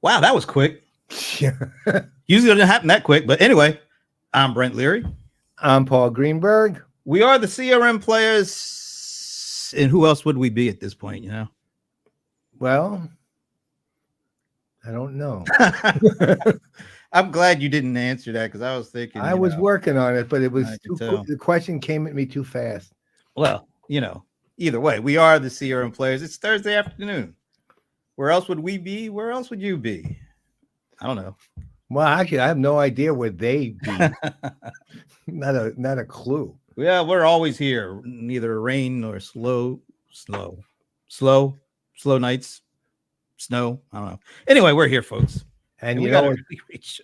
Wow, that was quick. Yeah. Usually it doesn't happen that quick. But anyway, I'm Brent Leary. I'm Paul Greenberg. We are the CRM Playaz. And who else would we be at this point, you know? Well, I don't know. I'm glad you didn't answer that because I was thinking. I was working on it, but it was the question came at me too fast. Well, either way, we are the CRM Playaz. It's Thursday afternoon. Where else would we be? Where else would you be? I don't know. Well, actually, I have no idea where they be. not a clue. Yeah, we're always here. Neither rain nor slow nights, snow. I don't know. Anyway, we're here, folks. And we got a really great show.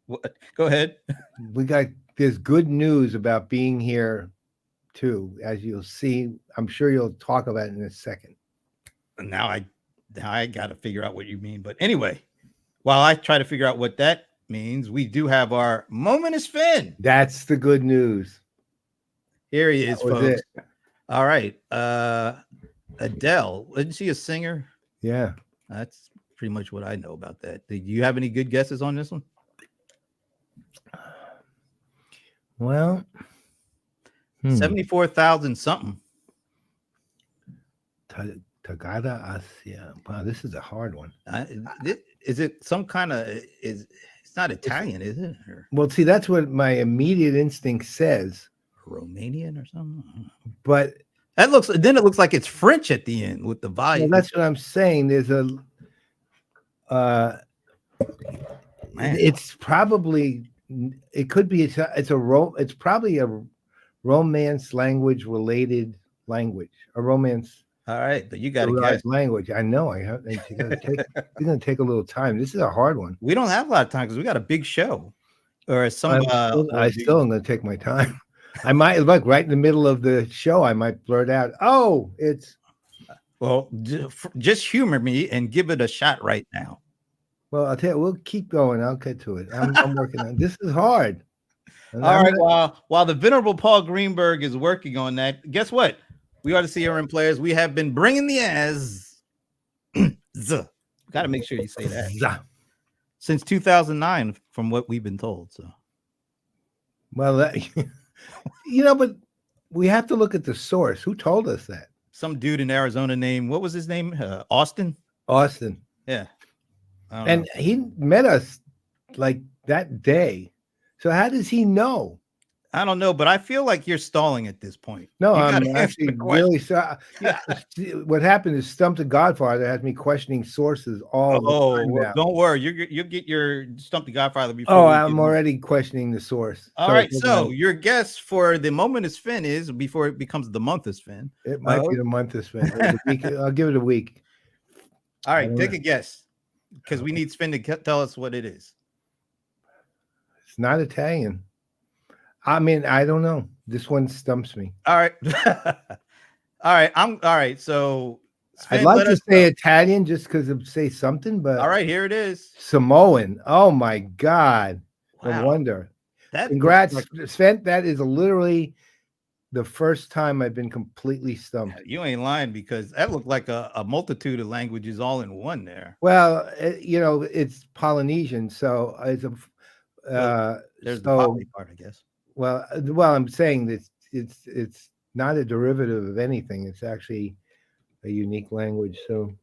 What? Go ahead. There's good news about being here too, as you'll see. I'm sure you'll talk about it in a second. Now I got to figure out what you mean. But anyway, while I try to figure out what that means, we do have our Moment is Finn. That's the good news. Here he is, folks. All right. Adele, isn't she a singer? Yeah. That's pretty much what I know about that. Do you have any good guesses on this one? Well, 74,000 something. Tagada Asia. Wow, this is a hard one. Is it some kind of it's not Italian, is it? Well, see, that's what my immediate instinct says. Romanian or something. But it looks like it's French at the end with the volume. Well, that's what I'm saying. There's it's probably it's probably a romance language related language, a romance. All right, but you got to guess language. I know. It's going to take a little time. This is a hard one. We don't have a lot of time because we got a big show. Or some. I still am going to take my time. I might look right in the middle of the show. I might blurt out, "Oh, it's." Well, just humor me and give it a shot right now. Well, I'll tell you. We'll keep going. I'll get to it. I'm working on. This is hard. All right. While the Venerable Paul Greenberg is working on that, guess what? We are the CRM Playaz. We have been bringing the as. Got to make sure you say that. Since 2009, from what we've been told. So. Well, but we have to look at the source. Who told us that? Some dude in Arizona named, what was his name? Austin? Austin. Yeah. And he met us like that day. So how does he know? I don't know, but I feel like you're stalling at this point. No, I'm actually really sorry. What happened is Stump the Godfather has me questioning sources all the time now. Don't worry. You'll get your Stump the Godfather before. Oh, I'm already questioning the source. All right. So your guess for the Moment is Finn is before it becomes the Month is Finn. It might be the Month is Finn. I'll give it a week. All right. Take a guess because we need Finn to tell us what it is. It's not Italian. I mean, I don't know. This one stumps me. All right. All right. So I'd like to say Italian just because of say something, but all right, here it is. Samoan. Oh my God. Wow. No wonder. Congrats, Sven. That is literally the first time I've been completely stumped. You ain't lying because that looked like a multitude of languages all in one there. Well, it's Polynesian, so it's there's the Poly part, I guess. Well, I'm saying that it's not a derivative of anything. It's actually a unique language. So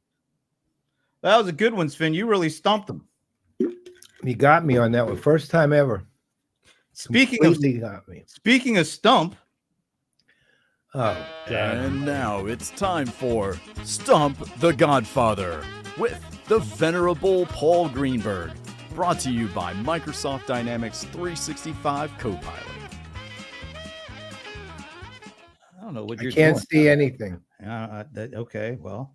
that was a good one, Sven. You really stumped them. You got me on that one. First time ever. Speaking of stump. Oh, God. And now it's time for Stump the Godfather with the Venerable Paul Greenberg. Brought to you by Microsoft Dynamics 365 Copilot. I don't know what you're doing. I can't see anything. Okay, well,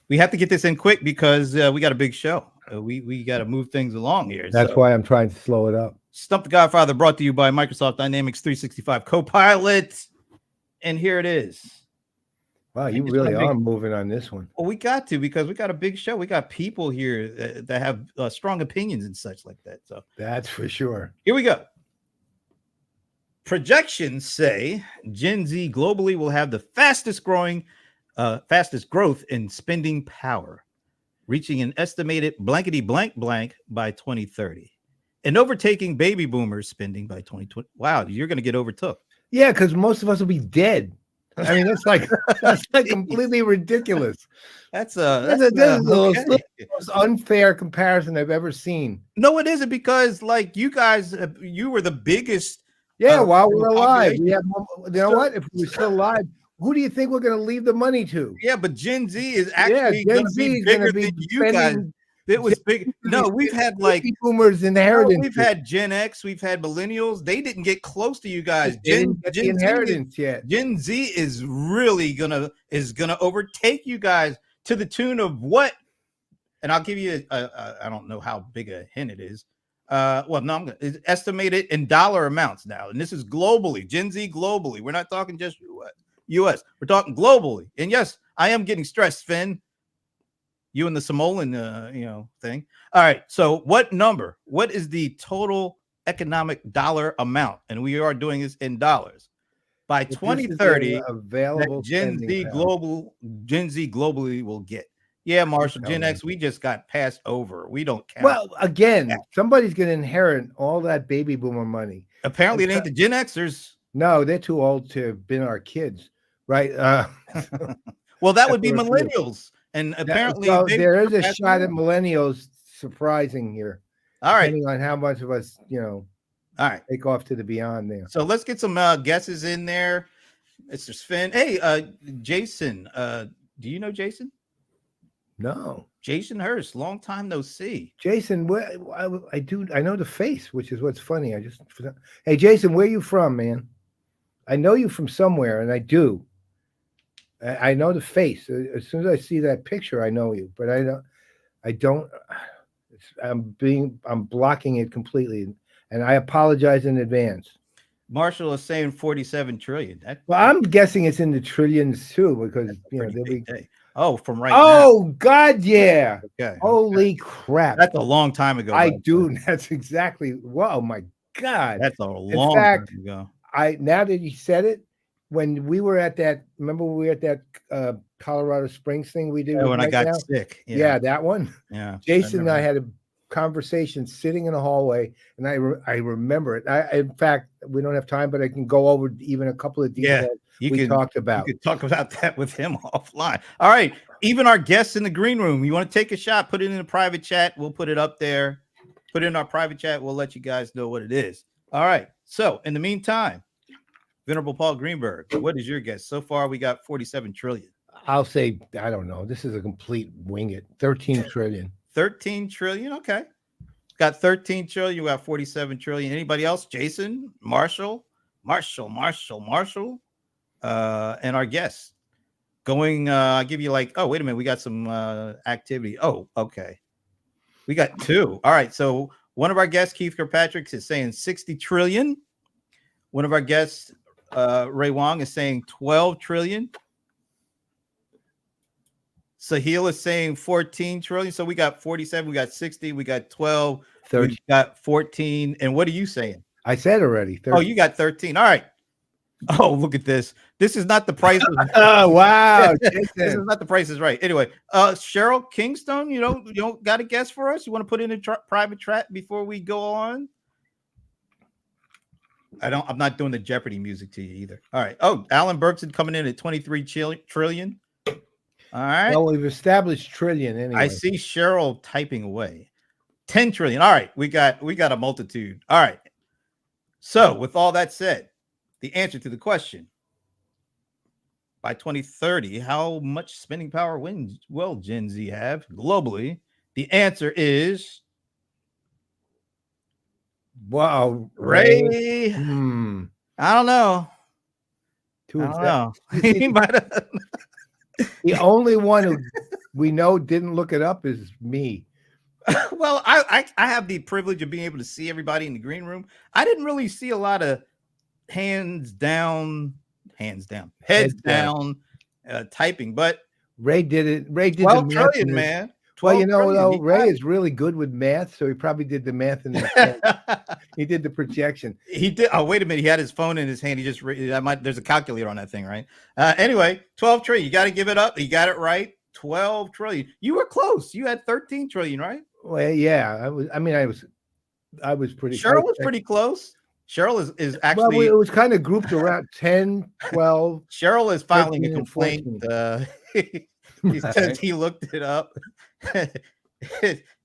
we have to get this in quick because we got a big show. We got to move things along here. That's why I'm trying to slow it up. Stump the Godfather brought to you by Microsoft Dynamics 365 Copilot. And here it is. Wow, you really are moving on this one. Well, we got to because we got a big show. We got people here that have strong opinions and such like that. So that's for sure. Here we go. Projections say Gen Z globally will have the fastest growth in spending power. reaching an estimated blankety blank blank by 2030 and overtaking baby boomers spending by 2020. Wow, you're going to get overtook. Yeah, because most of us will be dead. I mean, that's like completely ridiculous. That's the most unfair comparison I've ever seen. No, it isn't, because like you guys, you were the biggest. Yeah, while we're alive, we have. You know what? If we're still alive, who do you think we're going to leave the money to? Yeah, but Gen Z is actually going to be bigger than you guys. It was big. No, we've had like boomers inheritance. We've had Gen X, we've had millennials. They didn't get close to you guys. Gen inheritance yet. Gen Z is really gonna overtake you guys to the tune of what? And I'll give you I don't know how big a hint it is. It's estimated in dollar amounts now, and this is globally. Gen Z globally. We're not talking just U.S. We're talking globally. And yes, I am getting stressed, Finn. You and the Samoan, thing. All right. So what number? What is the total economic dollar amount? And we are doing this in dollars. By 2030, available Gen Z globally will get. Yeah, Marshall, Gen X, we just got passed over. We don't count. Well, again, somebody's going to inherit all that baby boomer money. Apparently, it ain't the Gen Xers. No, they're too old to have been our kids, right? Well, that would be millennials. And apparently, there is a shot at millennials surprising here. All right, depending on how much of us, all right, take off to the beyond there. So let's get some guesses in there, Mr. Sven. Hey, Jason, do you know Jason? No, Jason Hurst, long time no see. Jason, I do. I know the face, which is what's funny. Hey, Jason, where you from, man? I know you from somewhere, and I do. I know the face. As soon as I see that picture, I know you, but I don't. I'm blocking it completely, and I apologize in advance. Marshall is saying 47 trillion. I'm guessing it's in the trillions too, because from right now. Oh God, yeah. Okay. Holy crap. That's a long time ago. That's exactly. Whoa, my God. That's a long time ago. Now that you said it. When we were at that, remember we were at that Colorado Springs thing we did? When I got sick. Yeah, that one. Yeah. Jason and I had a conversation sitting in a hallway, and I remember it. In fact, we don't have time, but I can go over even a couple of details talked about. You could talk about that with him offline. All right. Even our guests in the green room, you want to take a shot, put it in the private chat. We'll put it up there. Put it in our private chat. We'll let you guys know what it is. All right. So in the meantime, Venerable Paul Greenberg, what is your guess? So far, we got 47 trillion. I'll say, I don't know. This is a complete wing it. 13 trillion. 13 trillion. Okay. Got 13 trillion. We got 47 trillion. Anybody else? Jason, Marshall, and our guests. I'll give you wait a minute. We got some activity. Oh, okay. We got two. All right. So one of our guests, Keith Kirkpatrick, is saying 60 trillion. One of our guests, Ray Wang, is saying 12 trillion. Sahil is saying 14 trillion. So we got 47, we got 60, we got 12, 30. We got 14. And what are you saying? I said already. 30. Oh, you got 13. All right. Oh, look at this. This is not the price. Oh, wow. This is not the Price is Right. Anyway, Sheryl Kingstone, you don't got a guess for us? You want to put in a private chat before we go on? I'm not doing the Jeopardy music to you either. All right. Oh, Alan Berkson coming in at 23 trillion. All right. Well, we've established trillion anyway. I see Cheryl typing away. 10 trillion. All right. We got a multitude. All right. So with all that said, the answer to the question, by 2030, how much spending power will Gen Z have globally? The answer is Ray. I don't know. He might have. The only one who we know didn't look it up is me. Well, I have the privilege of being able to see everybody in the green room. I didn't really see a lot of heads down typing, but Ray did it. Ray did 12 trillion, man. Well, Ray is really good with math, so he probably did the math in his head. He did the projection. He did. Oh, wait a minute. He had his phone in his hand. He just there's a calculator on that thing, right? Anyway, 12 trillion. You got to give it up. You got it right. 12 trillion. You were close. You had 13 trillion, right? Well, yeah, I was. I mean, I was pretty. Cheryl was pretty close. Cheryl is Well, actually it was kind of grouped around 10, 12. Cheryl is filing a 13 and complaint. 14. He says he looked it up.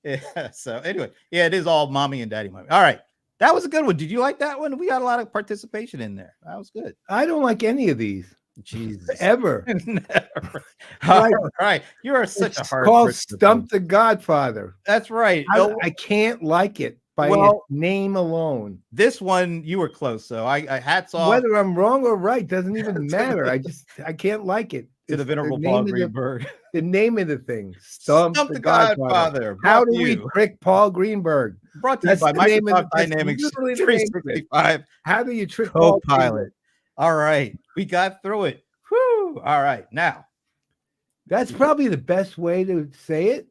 Yeah, so anyway, yeah, it is all mommy and daddy money. All right. That was a good one. Did you like that one? We got a lot of participation in there. That was good. I don't like any of these. Jesus. Ever. Never. All right. You are such a hard called person. Stump the Godfather. That's right. I can't like it by its name alone. This one you were close, so I hats off. Whether I'm wrong or right doesn't even matter. I can't like it. To the Venerable Paul Greenberg. The name of the thing. Stump the Godfather. How do we trick Paul Greenberg? Brought to you by Microsoft Dynamics 365. How do you trick Copilot? All right. We got through it. Whew. All right. Now. That's probably the best way to say it,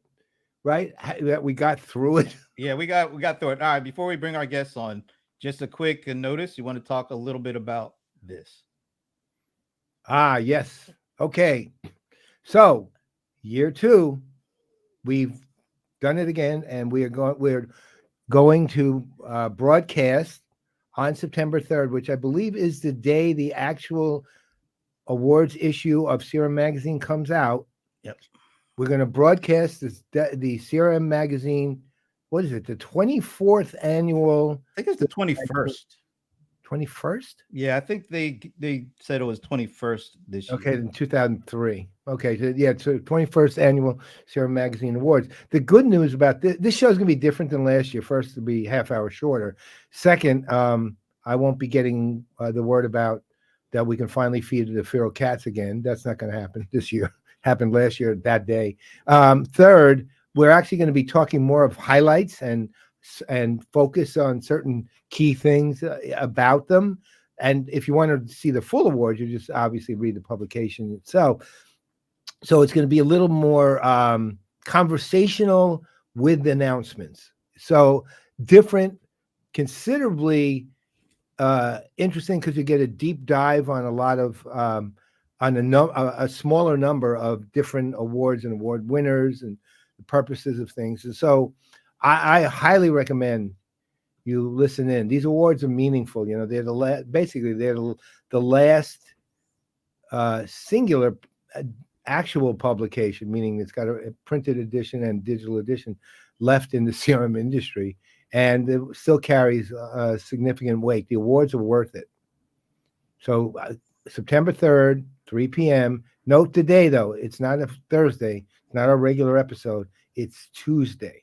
right? That we got through it. Yeah, we got through it. All right. Before we bring our guests on, just a quick notice. You want to talk a little bit about this? Ah, yes. Okay. So, year 2, we've done it again, and we're going to broadcast on September 3rd, which I believe is the day the actual awards issue of CRM Magazine comes out. Yep. We're going to broadcast the CRM Magazine. What is it? The 24th annual. I think it's the 21st. 21st? Yeah, I think they said it was 21st this year. Okay, in 2003. Okay, so yeah, so 21st annual CRM Magazine Awards. The good news about this show is going to be different than last year. First, it'll be half hour shorter. Second, I won't be getting the word about that we can finally feed the feral cats again. That's not going to happen this year. Happened last year that day. Third, we're actually going to be talking more of highlights and focus on certain key things about them. And if you want to see the full awards, you just obviously read the publication itself. So it's going to be a little more conversational with announcements. So different, considerably interesting, because you get a deep dive on a lot of on a smaller number of different awards and award winners and the purposes of things. And so I highly recommend you listen in. These awards are meaningful. You know, they're the last singular actual publication, meaning it's got a printed edition and digital edition left in the CRM industry, and it still carries significant weight. The awards are worth it. So September 3rd, 3 p.m. Note the day, though. It's not a Thursday. It's not a regular episode. It's Tuesday.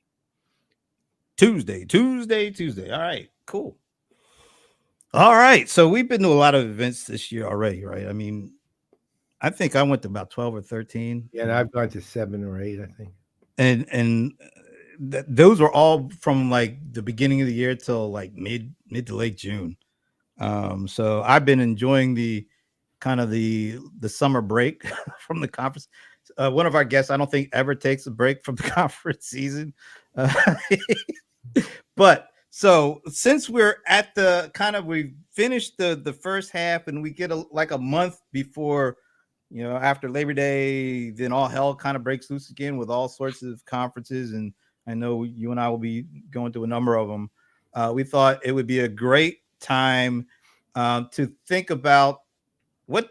Tuesday. All right, cool. All right, so we've been to a lot of events this year already, right? I mean, I think I went to about 12 or 13. Yeah, and I've gone to 7 or 8, I think. And those were all from like the beginning of the year till like mid to late June. So I've been enjoying the kind of the summer break from the conference. One of our guests, I don't think ever takes a break from the conference season. But so since we're at the kind of, we've finished the first half and we get like a month before, you know, after Labor Day, then all hell kind of breaks loose again with all sorts of conferences. And I know you and I will be going to a number of them. We thought it would be a great time to think about what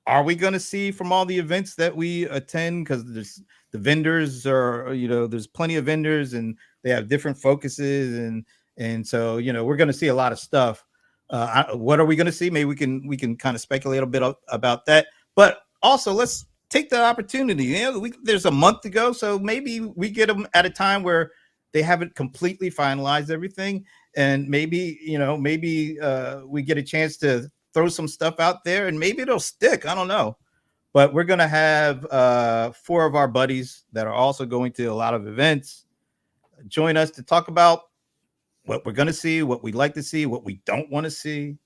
are we going to see from all the events that we attend, because there's the vendors are, you know, there's plenty of vendors and they have different focuses, and so, you know, we're going to see a lot of stuff. What are we going to see? Maybe we can kind of speculate a bit about that, but also let's take the opportunity. You know, there's a month to go, so maybe we get them at a time where they haven't completely finalized everything, and maybe, you know, we get a chance to throw some stuff out there and maybe it'll stick. I don't know. But we're going to have 4 of our buddies that are also going to a lot of events join us to talk about what we're going to see, what we'd like to see, what we don't want to see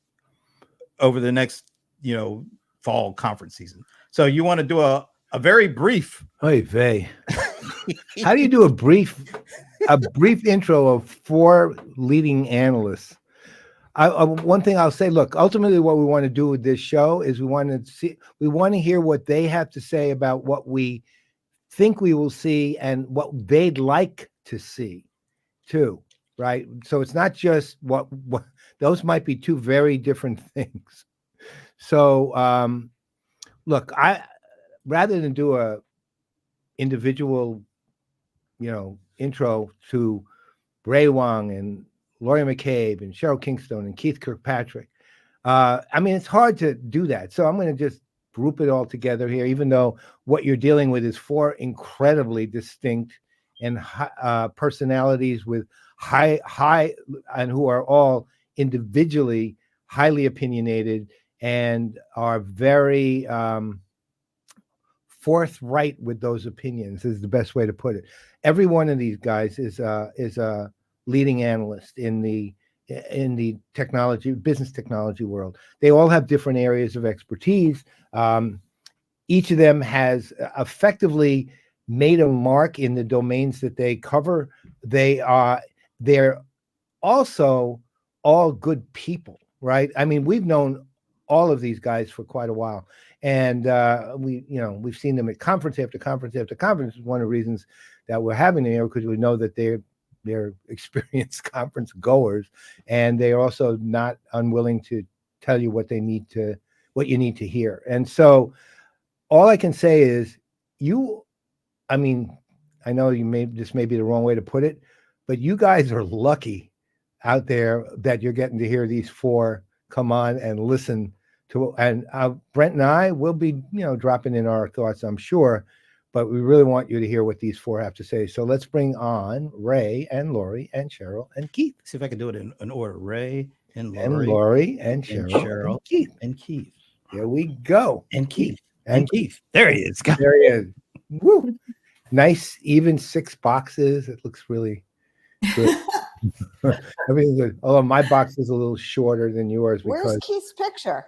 over the next, you know, fall conference season. So you want to do a very brief. Oy vey. How do you do a brief intro of 4 leading analysts? One thing I'll say, look, ultimately what we want to do with this show is we want to hear what they have to say about what we think we will see and what they'd like to see too, right? So it's not just what those might be two very different things. So look, I rather than do a individual, intro to Ray Wang and Laurie McCabe and Sheryl Kingstone and Keith Kirkpatrick. I mean, it's hard to do that. So I'm going to just group it all together here, even though what you're dealing with is four incredibly distinct and personalities with high, and who are all individually highly opinionated and are very forthright with those opinions, is the best way to put it. Every one of these guys is a leading analyst in the business technology world. They all have different areas of expertise. Each of them has effectively made a mark in the domains that they cover. They're also all good people, right? I mean, we've known all of these guys for quite a while, and we've seen them at conference after conference after conference. One of the reasons that we're having them here, because we know that they're experienced conference goers, and they are also not unwilling to tell you what you need to hear. And so all I can say is I mean, I know this may be the wrong way to put it, but you guys are lucky out there that you're getting to hear these four come on and listen to, and Brent and I will be, dropping in our thoughts, I'm sure, but we really want you to hear what these four have to say. So let's bring on Ray and Laurie and Sheryl and Keith. See if I can do it in order. Ray and Laurie and Sheryl and Keith. And Keith. Here we go. And Keith. And Keith. There he is. There he is. Woo. Nice, even 6 boxes. It looks really good. Everything's good. Although my box is a little shorter than yours. Where's Keith's picture?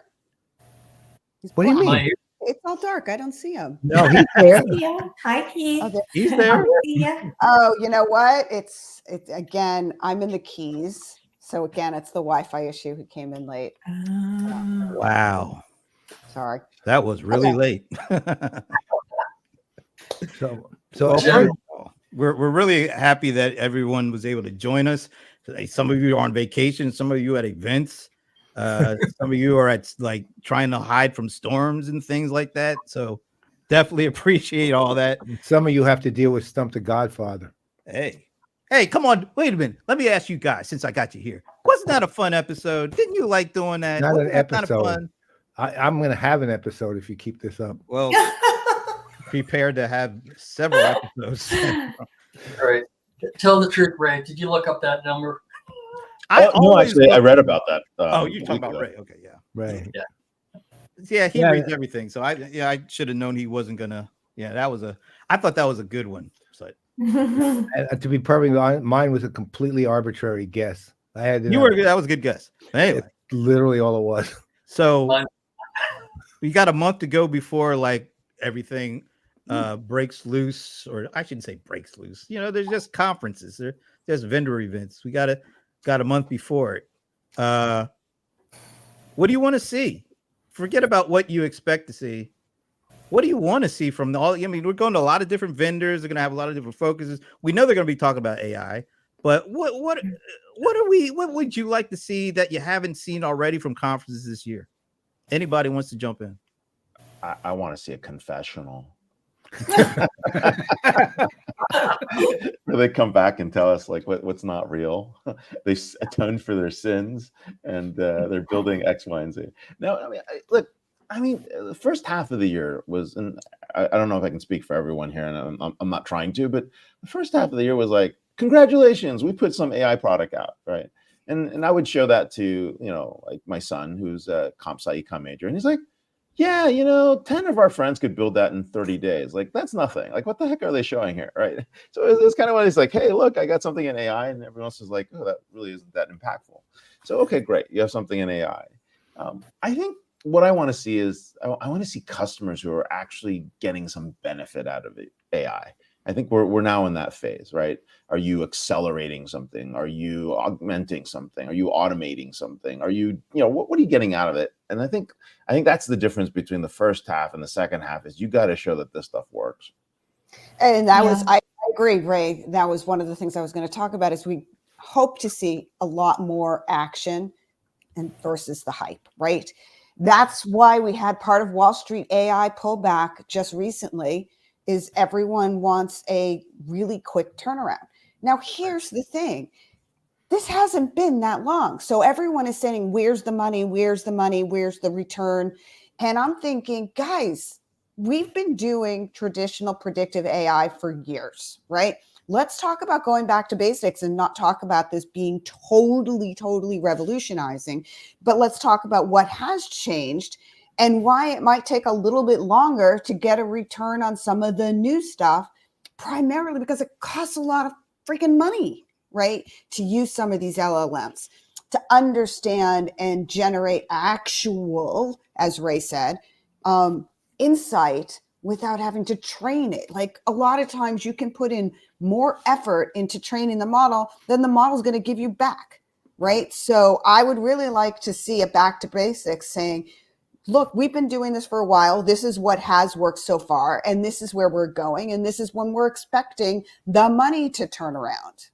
What do you mean? It's all dark. I don't see him. No, he's there. Yeah. Hi, Keith. Oh, He's there. Yeah. oh, you know what? It's again, I'm in the keys. So again, it's the Wi-Fi issue who came in late. Wow. Sorry. That was really late. So we're really happy that everyone was able to join us. Some of you are on vacation, some of you at events, some of you are at trying to hide from storms and things like that. So definitely appreciate all that. Some of you have to deal with Stump the Godfather. Hey, come on. Wait a minute. Let me ask you guys, since I got you here. Wasn't that a fun episode? Didn't you like doing that? Not Wasn't an that episode. Kind of fun? I'm going to have an episode if you keep this up. Well, prepared to have several episodes. All right. Tell the truth, Ray. Did you look up that number? No, actually, I read about that. You're talking about Ray. Okay, yeah. Right. Yeah, he reads everything. So I should have known he wasn't gonna. Yeah, I thought that was a good one. So, and to be perfectly honest, mine was a completely arbitrary guess. I had that was a good guess. Anyway, literally all it was. So we got a month to go before everything breaks loose, or I shouldn't say breaks loose. There's just conferences. There's vendor events. We got a month before it. What do you want to see? Forget about what you expect to see. What do you want to see from all? I mean, we're going to a lot of different vendors. They're going to have a lot of different focuses. We know they're going to be talking about AI, but what would you like to see that you haven't seen already from conferences this year? Anybody wants to jump in? I want to see a confessional. Where they come back and tell us what's not real. They atoned for their sins and they're building X, Y, and Z. No, I mean, the first half of the year was, and I don't know if I can speak for everyone here, and I'm not trying to, but the first half of the year was congratulations, we put some AI product out, right? And I would show that to my son, who's a comp sci econ major, and he's like, yeah, 10 of our friends could build that in 30 days. That's nothing. What the heck are they showing here, right? So it's kind of when he's like, hey, look, I got something in AI, and everyone else is like, oh, that really isn't that impactful. So okay, great, you have something in AI. I think what I want to see is I want to see customers who are actually getting some benefit out of AI. I think we're now in that phase, right? Are you accelerating something? Are you augmenting something? Are you automating something? Are you, what are you getting out of it? And I think that's the difference between the first half and the second half is you got to show that this stuff works. And that Yeah. was, I agree, Ray. That was one of the things I was going to talk about is we hope to see a lot more action and versus the hype, right? That's why we had part of Wall Street AI pullback just recently is everyone wants a really quick turnaround. Now, here's the thing. This hasn't been that long. So everyone is saying, where's the money? Where's the money? Where's the return? And I'm thinking, guys, we've been doing traditional predictive AI for years, right? Let's talk about going back to basics and not talk about this being totally revolutionizing, but let's talk about what has changed and why it might take a little bit longer to get a return on some of the new stuff, primarily because it costs a lot of freaking money, right? To use some of these LLMs, to understand and generate actual, as Ray said, insight without having to train it. Like a lot of times you can put in more effort into training the model than the model's going to give you back, right? So I would really like to see a back to basics saying, look, we've been doing this for a while. This is what has worked so far. And this is where we're going. And this is when we're expecting the money to turn around.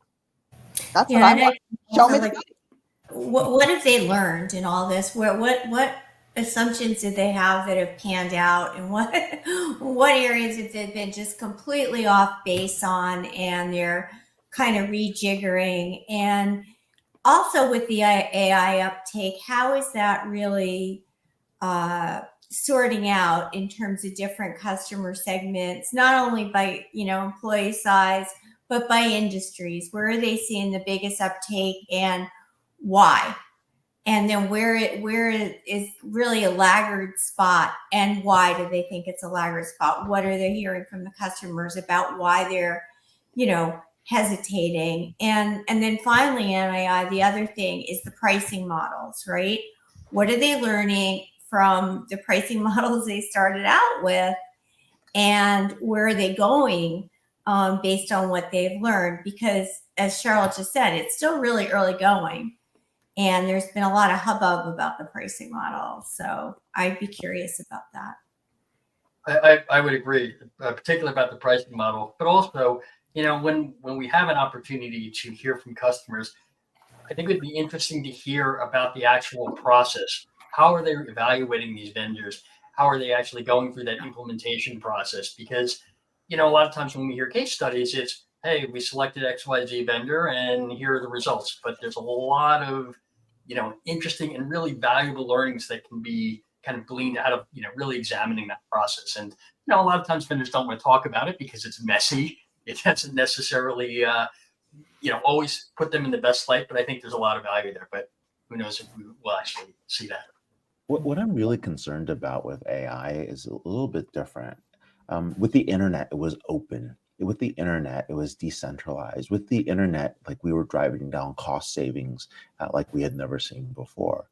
That's what I want. Show me the money. What have they learned in all this? What assumptions did they have that have panned out, and what areas have they been just completely off base on, and they're kind of rejiggering? And also with the AI uptake, how is that really sorting out in terms of different customer segments, not only by employee size, but by industries? Where are they seeing the biggest uptake and why? And then where is really a laggard spot, and why do they think it's a laggard spot? What are they hearing from the customers about why they're, hesitating? And then finally, in AI, the other thing is the pricing models, right? What are they learning from the pricing models they started out with, and where are they going based on what they've learned? Because as Sheryl just said, it's still really early going. And there's been a lot of hubbub about the pricing model. So I'd be curious about that. I would agree, particularly about the pricing model, but also, when we have an opportunity to hear from customers, I think it'd be interesting to hear about the actual process. How are they evaluating these vendors? How are they actually going through that implementation process? Because, a lot of times when we hear case studies, it's, hey, we selected XYZ vendor and here are the results. But there's a lot of, interesting and really valuable learnings that can be kind of gleaned out of, really examining that process. And, a lot of times vendors don't want to talk about it because it's messy. It doesn't necessarily, always put them in the best light, but I think there's a lot of value there. But who knows if we will actually see that. What I'm really concerned about with AI is a little bit different. With the internet, it was open. With the internet, it was decentralized. With the internet, like we were driving down cost savings like we had never seen before.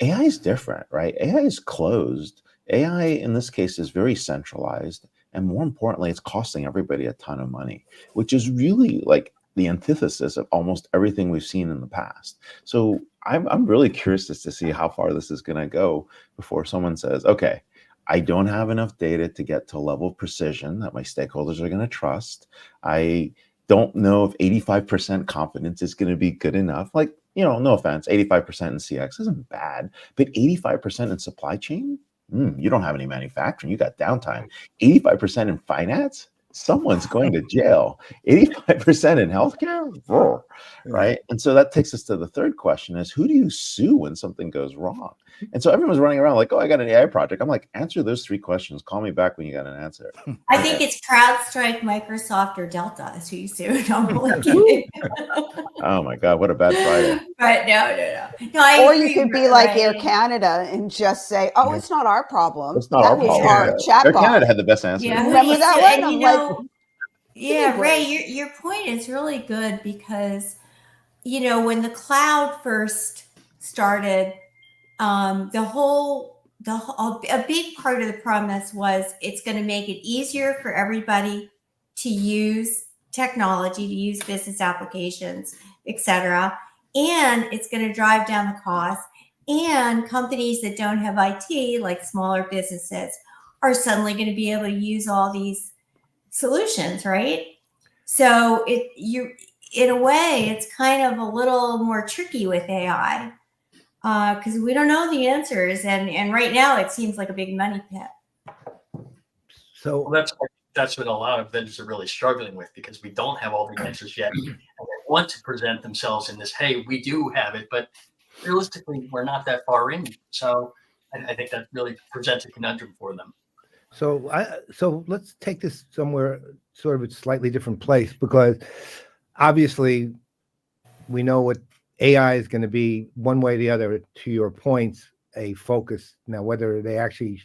AI is different, right? AI is closed. AI, in this case, is very centralized. And more importantly, it's costing everybody a ton of money, which is really like the antithesis of almost everything we've seen in the past. So I'm really curious as to see how far this is going to go before someone says, okay, I don't have enough data to get to a level of precision that my stakeholders are going to trust. I don't know if 85% confidence is going to be good enough. Like, no offense, 85% in CX isn't bad, but 85% in supply chain, you don't have any manufacturing, you got downtime. 85% in finance, someone's going to jail. 85% in healthcare, right? And so that takes us to the third question is, who do you sue when something goes wrong? And so everyone's running around like, oh, I got an AI project. I'm like, answer those three questions. Call me back when you got an answer. I think it's CrowdStrike, Microsoft, or Delta is who you sue. No, I'm only kidding. Oh my God, what a bad Friday. But no, Or you could be like Air Canada and just say, oh, it's not our problem. It's not that our was problem. our chat Air bot. Canada had the best answer. Yeah, remember that one? I'm yeah, Ray, your point is really good because, when the cloud first started, a big part of the promise was it's going to make it easier for everybody to use technology, to use business applications, etc. And it's going to drive down the cost. And companies that don't have IT, like smaller businesses, are suddenly going to be able to use all these solutions, right? So in a way, it's kind of a little more tricky with AI because we don't know the answers, and right now it seems like a big money pit. So Well, that's what a lot of vendors are really struggling with, because we don't have all the answers yet, and they want to present themselves in this, hey, we do have it, but realistically, we're not that far in. So I think that really presents a conundrum for them. So let's take this somewhere sort of a slightly different place, because obviously we know what AI is going to be one way or the other. To your points, a focus. Now, whether they actually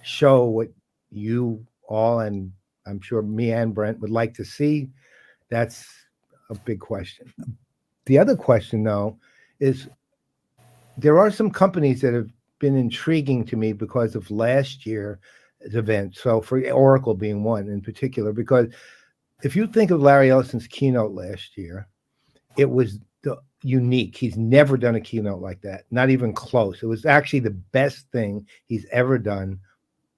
show what you all, and I'm sure me and Brent, would like to see, that's a big question. The other question, though, is there are some companies that have been intriguing to me because of last year's event. So for Oracle being one in particular, because if you think of Larry Ellison's keynote last year, it was unique. He's never done a keynote like that, not even close. It was actually the best thing he's ever done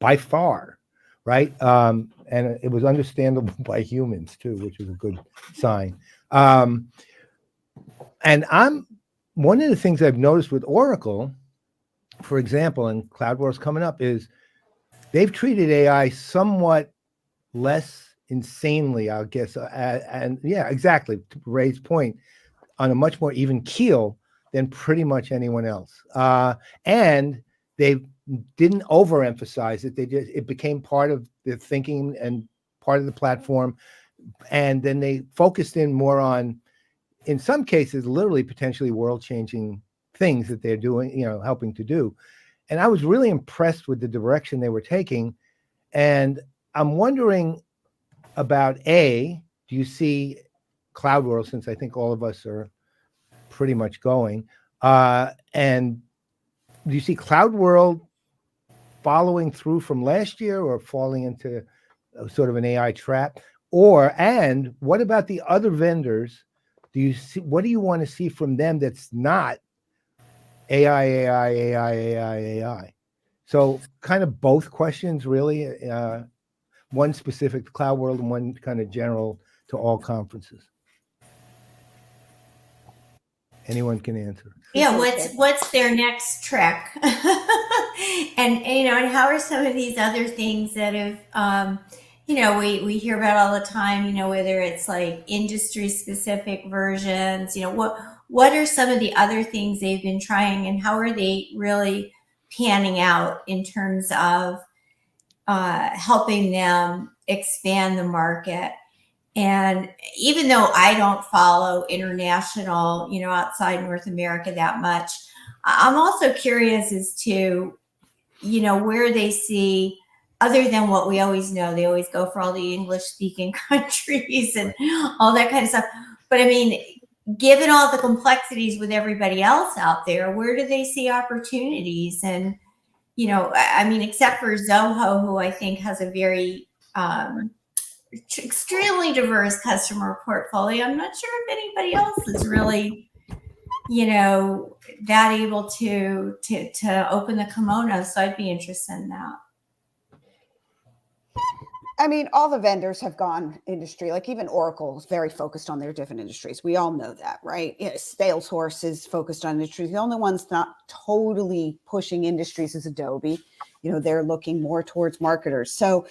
by far, right? And it was understandable by humans too, which was a good sign. And one of the things I've noticed with Oracle, for example, and CloudWorld's coming up, is they've treated AI somewhat less insanely, I guess. And yeah, exactly, to Ray's point, on a much more even keel than pretty much anyone else. And they didn't overemphasize it. It became part of their thinking and part of the platform. And then they focused in more on, in some cases, literally potentially world-changing things that they're doing, helping to do. And I was really impressed with the direction they were taking. And I'm wondering about, do you see CloudWorld, since I think all of us are pretty much going, and do you see CloudWorld following through from last year or falling into sort of an AI trap? And what about the other vendors? What do you want to see from them that's not AI? So kind of both questions, really. One specific to CloudWorld and one kind of general to all conferences. Anyone can answer. Yeah, what's their next trek? and how are some of these other things that have we hear about all the time, whether it's like industry specific versions, what are some of the other things they've been trying, and how are they really panning out in terms of helping them expand the market? And even though I don't follow international, outside North America that much, I'm also curious as to, where they see, other than what we always know, they always go for all the English speaking countries and all that kind of stuff. But I mean, given all the complexities with everybody else out there, where do they see opportunities? And, except for Zoho, who I think has a very extremely diverse customer portfolio, I'm not sure if anybody else is really, that able to open the kimono. So I'd be interested in that. I mean, all the vendors have gone industry, like even Oracle is very focused on their different industries. We all know that, right? Salesforce is focused on industries. The only one's not totally pushing industries is Adobe. They're looking more towards marketers. So,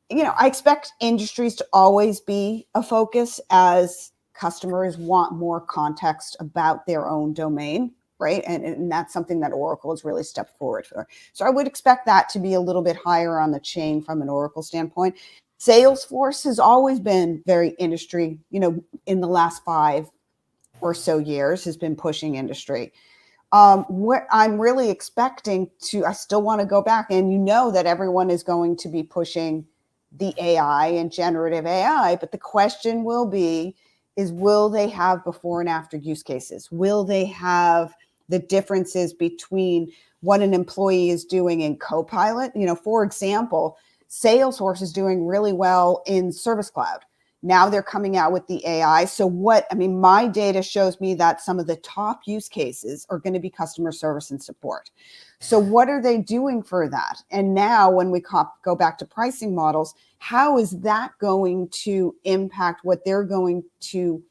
I expect industries to always be a focus as customers want more context about their own domain, right? And that's something that Oracle has really stepped forward for. So I would expect that to be a little bit higher on the chain from an Oracle standpoint. Salesforce has always been very industry, in the last 5 or so years has been pushing industry. What I'm really expecting I still want to go back, and that everyone is going to be pushing the AI and generative AI, but the question will they have before and after use cases? Will they have the differences between what an employee is doing in Copilot? For example, Salesforce is doing really well in Service Cloud. Now they're coming out with the AI. So my data shows me that some of the top use cases are going to be customer service and support. So what are they doing for that? And now when we go back to pricing models, how is that going to impact what they're going to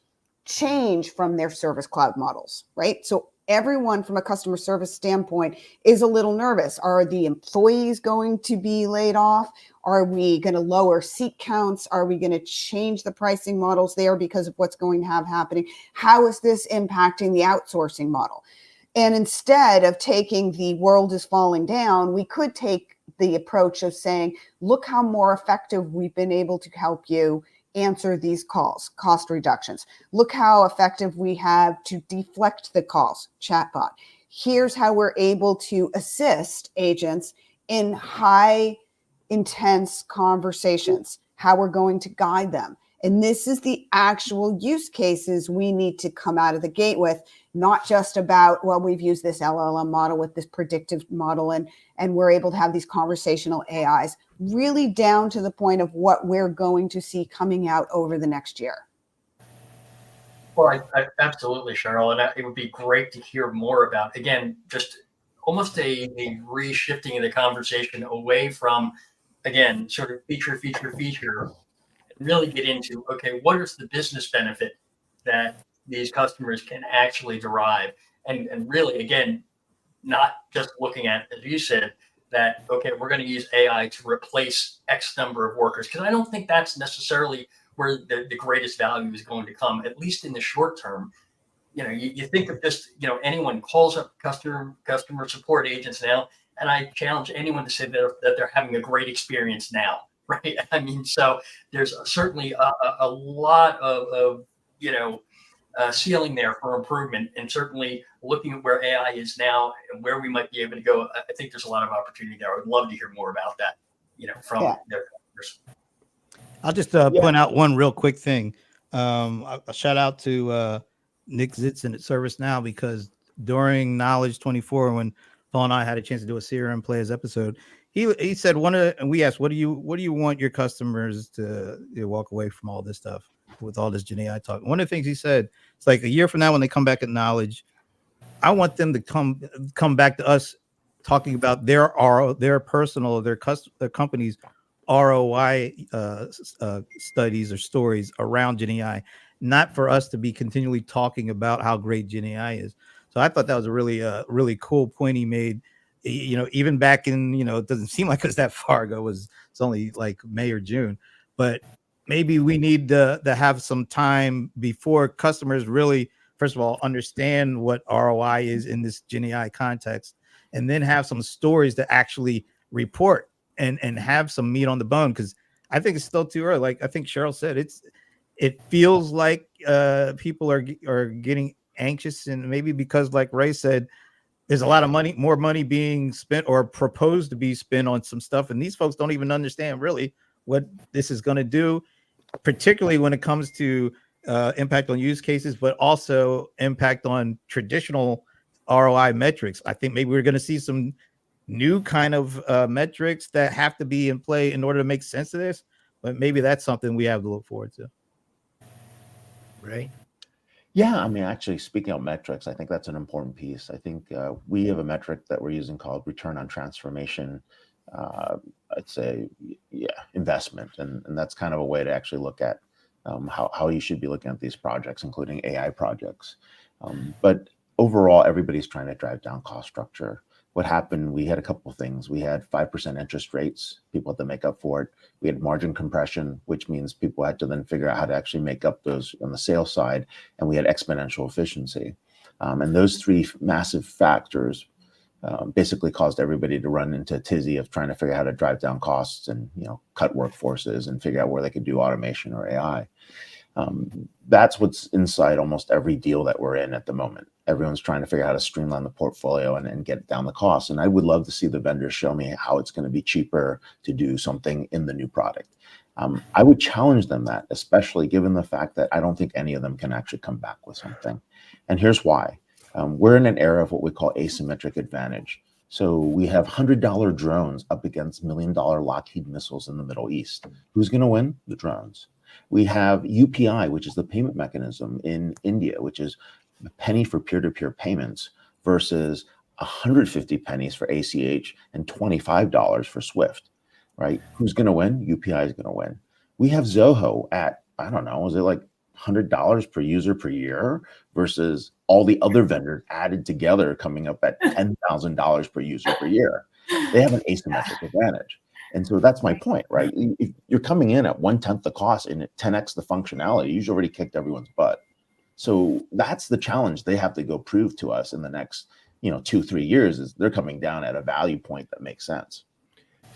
change from their Service Cloud models, right? So everyone from a customer service standpoint is a little nervous. Are the employees going to be laid off? Are we going to lower seat counts? Are we going to change the pricing models there because of what's going to have happening? How is this impacting the outsourcing model? And instead of taking the world is falling down, we could take the approach of saying, look how more effective we've been able to help you answer these calls, cost reductions. Look how effective we have to deflect the calls, chatbot. Here's how we're able to assist agents in high intense conversations, how we're going to guide them. And this is the actual use cases we need to come out of the gate with, not just about, well, we've used this LLM model with this predictive model and we're able to have these conversational AIs, really down to the point of what we're going to see coming out over the next year. Well, I absolutely, Sheryl, and it would be great to hear more about, again, just almost a reshifting of the conversation away from, again, sort of feature, really get into, okay, what is the business benefit that these customers can actually derive? And really, again, not just looking at, as you said, that, okay, we're going to use AI to replace X number of workers, because I don't think that's necessarily where the greatest value is going to come, at least in the short term. You think of just, anyone calls up customer support agents now, and I challenge anyone to say that they're having a great experience now, right? I mean, so there's certainly a lot of ceiling there for improvement, and certainly looking at where AI is now and where we might be able to go, I think there's a lot of opportunity there. I would love to hear more about that, from their customers. I'll just point out one real quick thing. A shout out to Nick Zitzen at ServiceNow, because during Knowledge 24, when Paul and I had a chance to do a CRM Playaz episode, he said and we asked, what do you want your customers to walk away from all this stuff with all this Gen AI talk? One of the things he said, it's like a year from now when they come back at Knowledge, I want them to come back to us talking about their company's ROI studies or stories around Gen AI, not for us to be continually talking about how great Gen AI is. So I thought that was a really cool point he made. Even back in, it doesn't seem like it's that far ago. It's only like May or June, but maybe we need to have some time before customers really, first of all, understand what ROI is in this Gen AI context, and then have some stories to actually report and have some meat on the bone. Because I think it's still too early. Like I think Sheryl said, it feels like people are getting anxious, and maybe because, like Ray said, there's a lot of more money being spent or proposed to be spent on some stuff, and these folks don't even understand really what this is going to do, particularly when it comes to impact on use cases, but also impact on traditional ROI metrics. I think maybe we're going to see some new kind of metrics that have to be in play in order to make sense of this, but maybe that's something we have to look forward to. Right. Yeah, I mean, actually, speaking of metrics, I think that's an important piece. I think we have a metric that we're using called return on transformation. I'd say, investment, and that's kind of a way to actually look at how you should be looking at these projects, including AI projects. But overall, everybody's trying to drive down cost structure. What happened, we had a couple of things. We had 5% interest rates. People had to make up for it. We had margin compression, which means people had to then figure out how to actually make up those on the sales side. And we had exponential efficiency. And those three massive factors basically caused everybody to run into a tizzy of trying to figure out how to drive down costs and cut workforces and figure out where they could do automation or AI. That's what's inside almost every deal that we're in at the moment. Everyone's trying to figure out how to streamline the portfolio and get down the cost. And I would love to see the vendors show me how it's going to be cheaper to do something in the new product. I would challenge them that, especially given the fact that I don't think any of them can actually come back with something. And here's why. We're in an era of what we call asymmetric advantage. So we have $100 drones up against $1 million Lockheed missiles in the Middle East. Who's going to win? The drones. We have UPI, which is the payment mechanism in India, which is a penny for peer-to-peer payments versus 150 pennies for ACH and $25 for Swift, right? Who's going to win? UPI is going to win. We have Zoho at, I don't know, is it like $100 per user per year versus all the other vendors added together coming up at $10,000 per user per year. They have an asymmetric advantage. And so that's my point, right? If you're coming in at 1/10 the cost and at 10x the functionality, you've already kicked everyone's butt. So that's the challenge they have to go prove to us in the next, 2-3 years, is they're coming down at a value point that makes sense.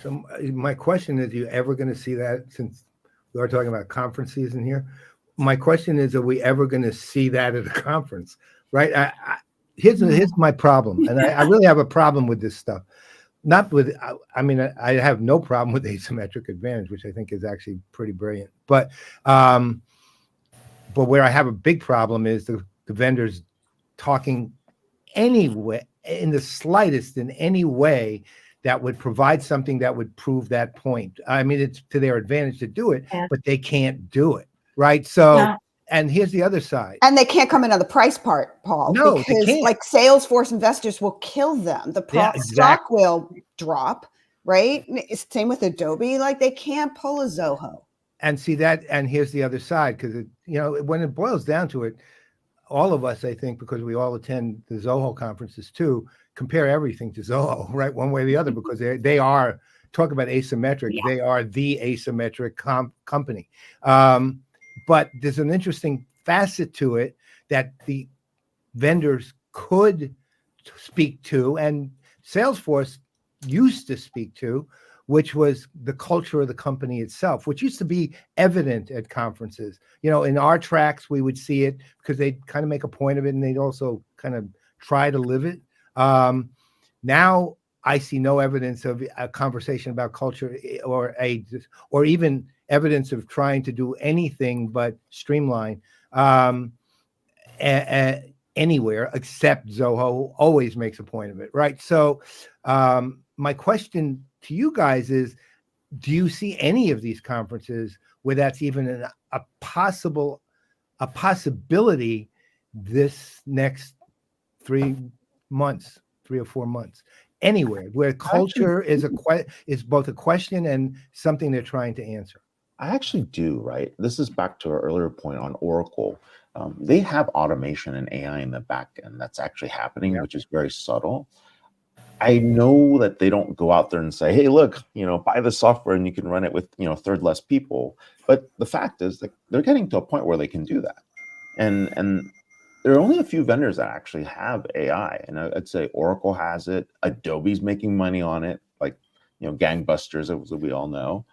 So my question is, are you ever going to see that, since we are talking about conference season here? My question is, are we ever going to see that at a conference, right? Here's my problem. And I really have a problem with this stuff. Not with, I mean, I have no problem with asymmetric advantage, which I think is actually pretty brilliant. But where I have a big problem is the vendors talking anyway, in the slightest, in any way that would provide something that would prove that point. I mean, it's to their advantage to do it, but they can't do it, right? So, and here's the other side. And they can't come in on the price part, Paul. No, because they can't. Like Salesforce investors will kill them. The stock will drop, right? Same with Adobe. Like they can't pull a Zoho. And see that, and here's the other side, because when it boils down to it, all of us, I think, because we all attend the Zoho conferences too, compare everything to Zoho, right? One way or the other, because they are, talk about asymmetric, they are the asymmetric company. But there's an interesting facet to it that the vendors could speak to, and Salesforce used to speak to, which was the culture of the company itself, which used to be evident at conferences. In our tracks, we would see it because they'd kind of make a point of it, and they'd also kind of try to live it. Now I see no evidence of a conversation about culture or even evidence of trying to do anything but streamline anywhere, except Zoho always makes a point of it, right? So my question to you guys is, do you see any of these conferences where that's even a possibility this next 3 or 4 months, anywhere where culture is both a question and something they're trying to answer? I actually do, right? This is back to our earlier point on Oracle. They have automation and AI in the back end that's actually happening, which is very subtle. I know that they don't go out there and say, hey, look, buy the software and you can run it with, a third less people. But the fact is that they're getting to a point where they can do that. And there are only a few vendors that actually have AI. And I'd say Oracle has it. Adobe's making money on it, like, gangbusters, as we all know.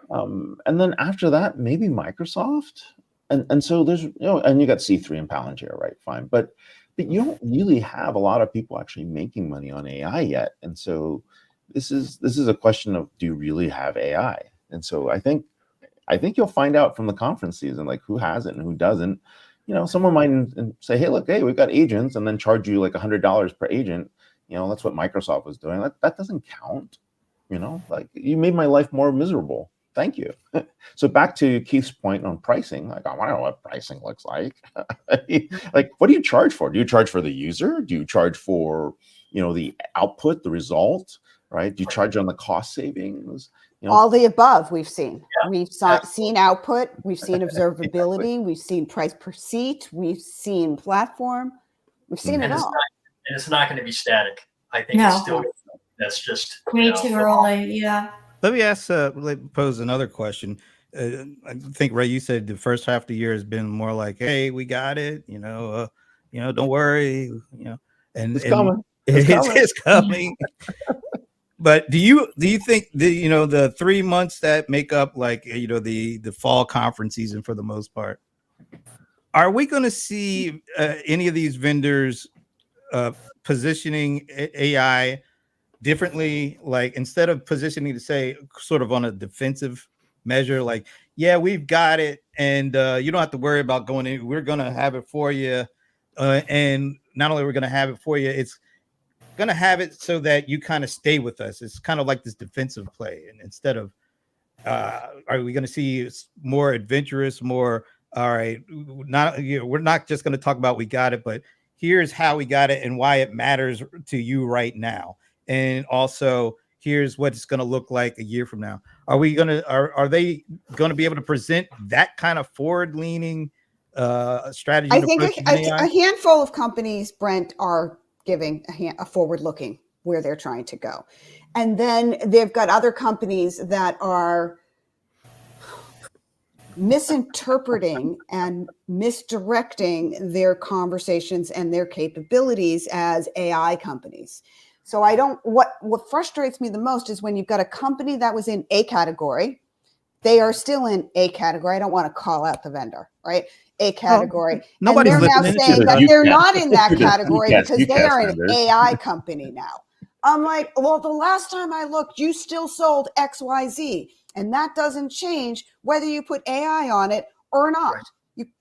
And then after that, maybe Microsoft. And so there's, and you got C3 and Palantir, right? Fine. But you don't really have a lot of people actually making money on AI yet. And so this is a question of, do you really have AI? And so I think you'll find out from the conference season, like who has it and who doesn't. Someone might say, hey, look, we've got agents, and then charge you like $100 per agent. That's what Microsoft was doing. That doesn't count. Like, you made my life more miserable. Thank you. So back to Keith's point on pricing, like, I want to know what pricing looks like. Like, what do you charge for? Do you charge for the user? Do you charge for, the output, the result, right? Do you charge on the cost savings? All the above we've seen. We've seen output. We've seen observability. We've seen price per seat. We've seen platform. We've seen it all. And it's not going to be static. I think it's still, that's just way too early. Yeah. Let me pose another question. I think, Ray, you said the first half of the year has been more like, hey, we got it, don't worry, and it's coming. It's coming. But do you think the 3 months that make up, like, the fall conference season for the most part, are we going to see any of these vendors positioning AI differently? Like, instead of positioning to say sort of on a defensive measure, like, yeah, we've got it, and you don't have to worry about going in. We're going to have it for you, and not only we're going to have it for you, it's going to have it so that you kind of stay with us. It's kind of like this defensive play, and instead of Are we going to see more adventurous, more, all right, we're not just going to talk about we got it, but here's how we got it and why it matters to you right now. And also here's what it's going to look like a year from now. Are they going to be able to present that kind of forward leaning strategy? I think a handful of companies, Brent, are giving a forward looking where they're trying to go. And then they've got other companies that are misinterpreting and misdirecting their conversations and their capabilities as AI companies. So what frustrates me the most is when you've got a company that was in a category, they are still in a category. I don't want to call out the vendor, right? A category. Nobody's and they're now saying that they're not in that category because they are an AI company now. I'm like, well, the last time I looked, you still sold XYZ. And that doesn't change whether you put AI on it or not.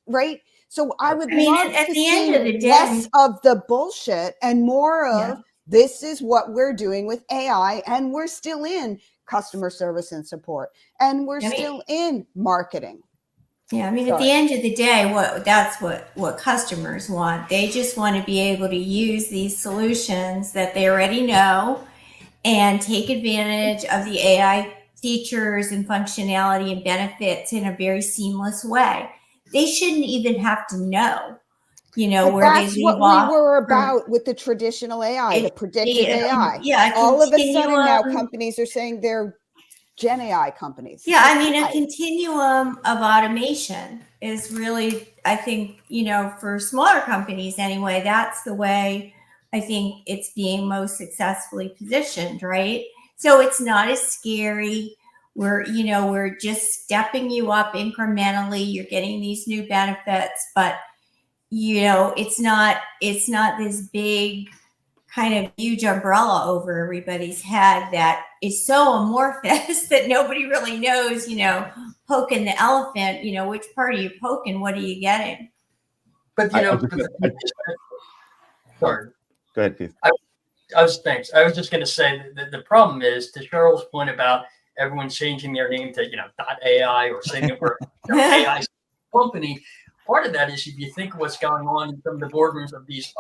Right? So I would love to see less of the bullshit and more of this is what we're doing with AI, and we're still in customer service and support, and we're still in marketing. Yeah, I mean, at the end of the day, that's what customers want. They just want to be able to use these solutions that they already know and take advantage of the AI features and functionality and benefits in a very seamless way. They shouldn't even have to know, where they leave off. That's what we were about with the traditional AI, the predictive AI. Yeah, all of a sudden now companies are saying they're Gen AI companies. Yeah, I mean, a continuum of automation is really, I think, for smaller companies anyway, that's the way I think it's being most successfully positioned, right? So it's not as scary. We're just stepping you up incrementally. You're getting these new benefits, but it's not this big kind of huge umbrella over everybody's head that is so amorphous that nobody really knows, poking the elephant, which part are you poking? What are you getting? But, sorry. Go ahead, Keith. I was just going to say that the problem is, to Cheryl's point about everyone changing their name to, .ai or saying that we're AI company. Part of that is, if you think of what's going on in some of the boardrooms of these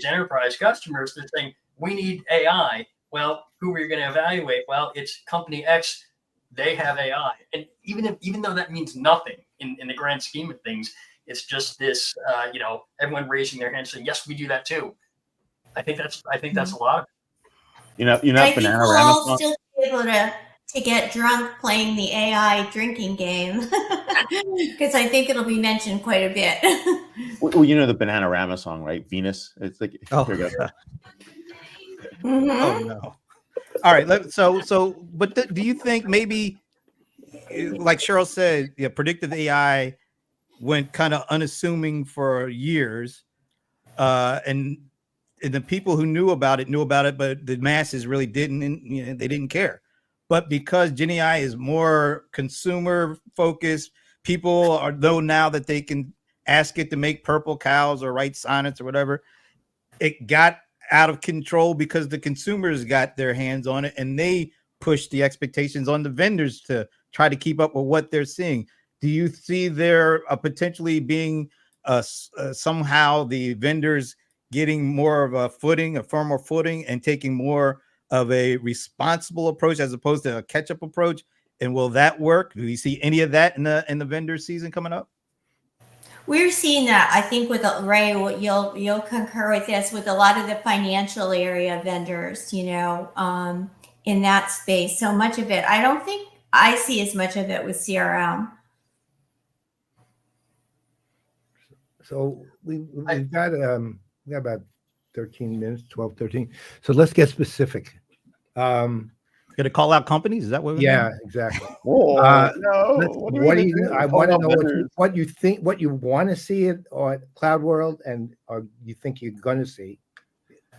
enterprise customers, they're saying we need AI. Well, who are you going to evaluate? Well, it's company X. They have AI, and even though that means nothing in the grand scheme of things, it's just this everyone raising their hand saying, yes, we do that too. I think that's a lot of it. Banana still be able to get drunk playing the AI drinking game, because I think it'll be mentioned quite a bit. Well, the Bananarama song, right? Venus. It's like, oh no. All right. But do you think maybe, like Sheryl said, predictive AI went kind of unassuming for years, and the people who knew about it, but the masses really didn't, and they didn't care. But because Gen AI is more consumer focused, people know now that they can ask it to make purple cows or write sonnets or whatever. It got out of control because the consumers got their hands on it, and they pushed the expectations on the vendors to try to keep up with what they're seeing. Do you see there potentially being somehow the vendors getting more of a firmer footing, and taking more of a responsible approach as opposed to a catch-up approach? And will that work? Do you see any of that in the vendor season coming up? We're seeing that, I think, with Ray. You'll concur with this, with a lot of the financial area vendors, in that space. So much of it, I don't think I see as much of it with CRM. So we've got about 13 minutes, 12, 13. So let's get specific. Gonna call out companies? Is that what? Yeah, exactly. No. I want to know what you think, what you want to see it on CloudWorld, or you think you're going to see.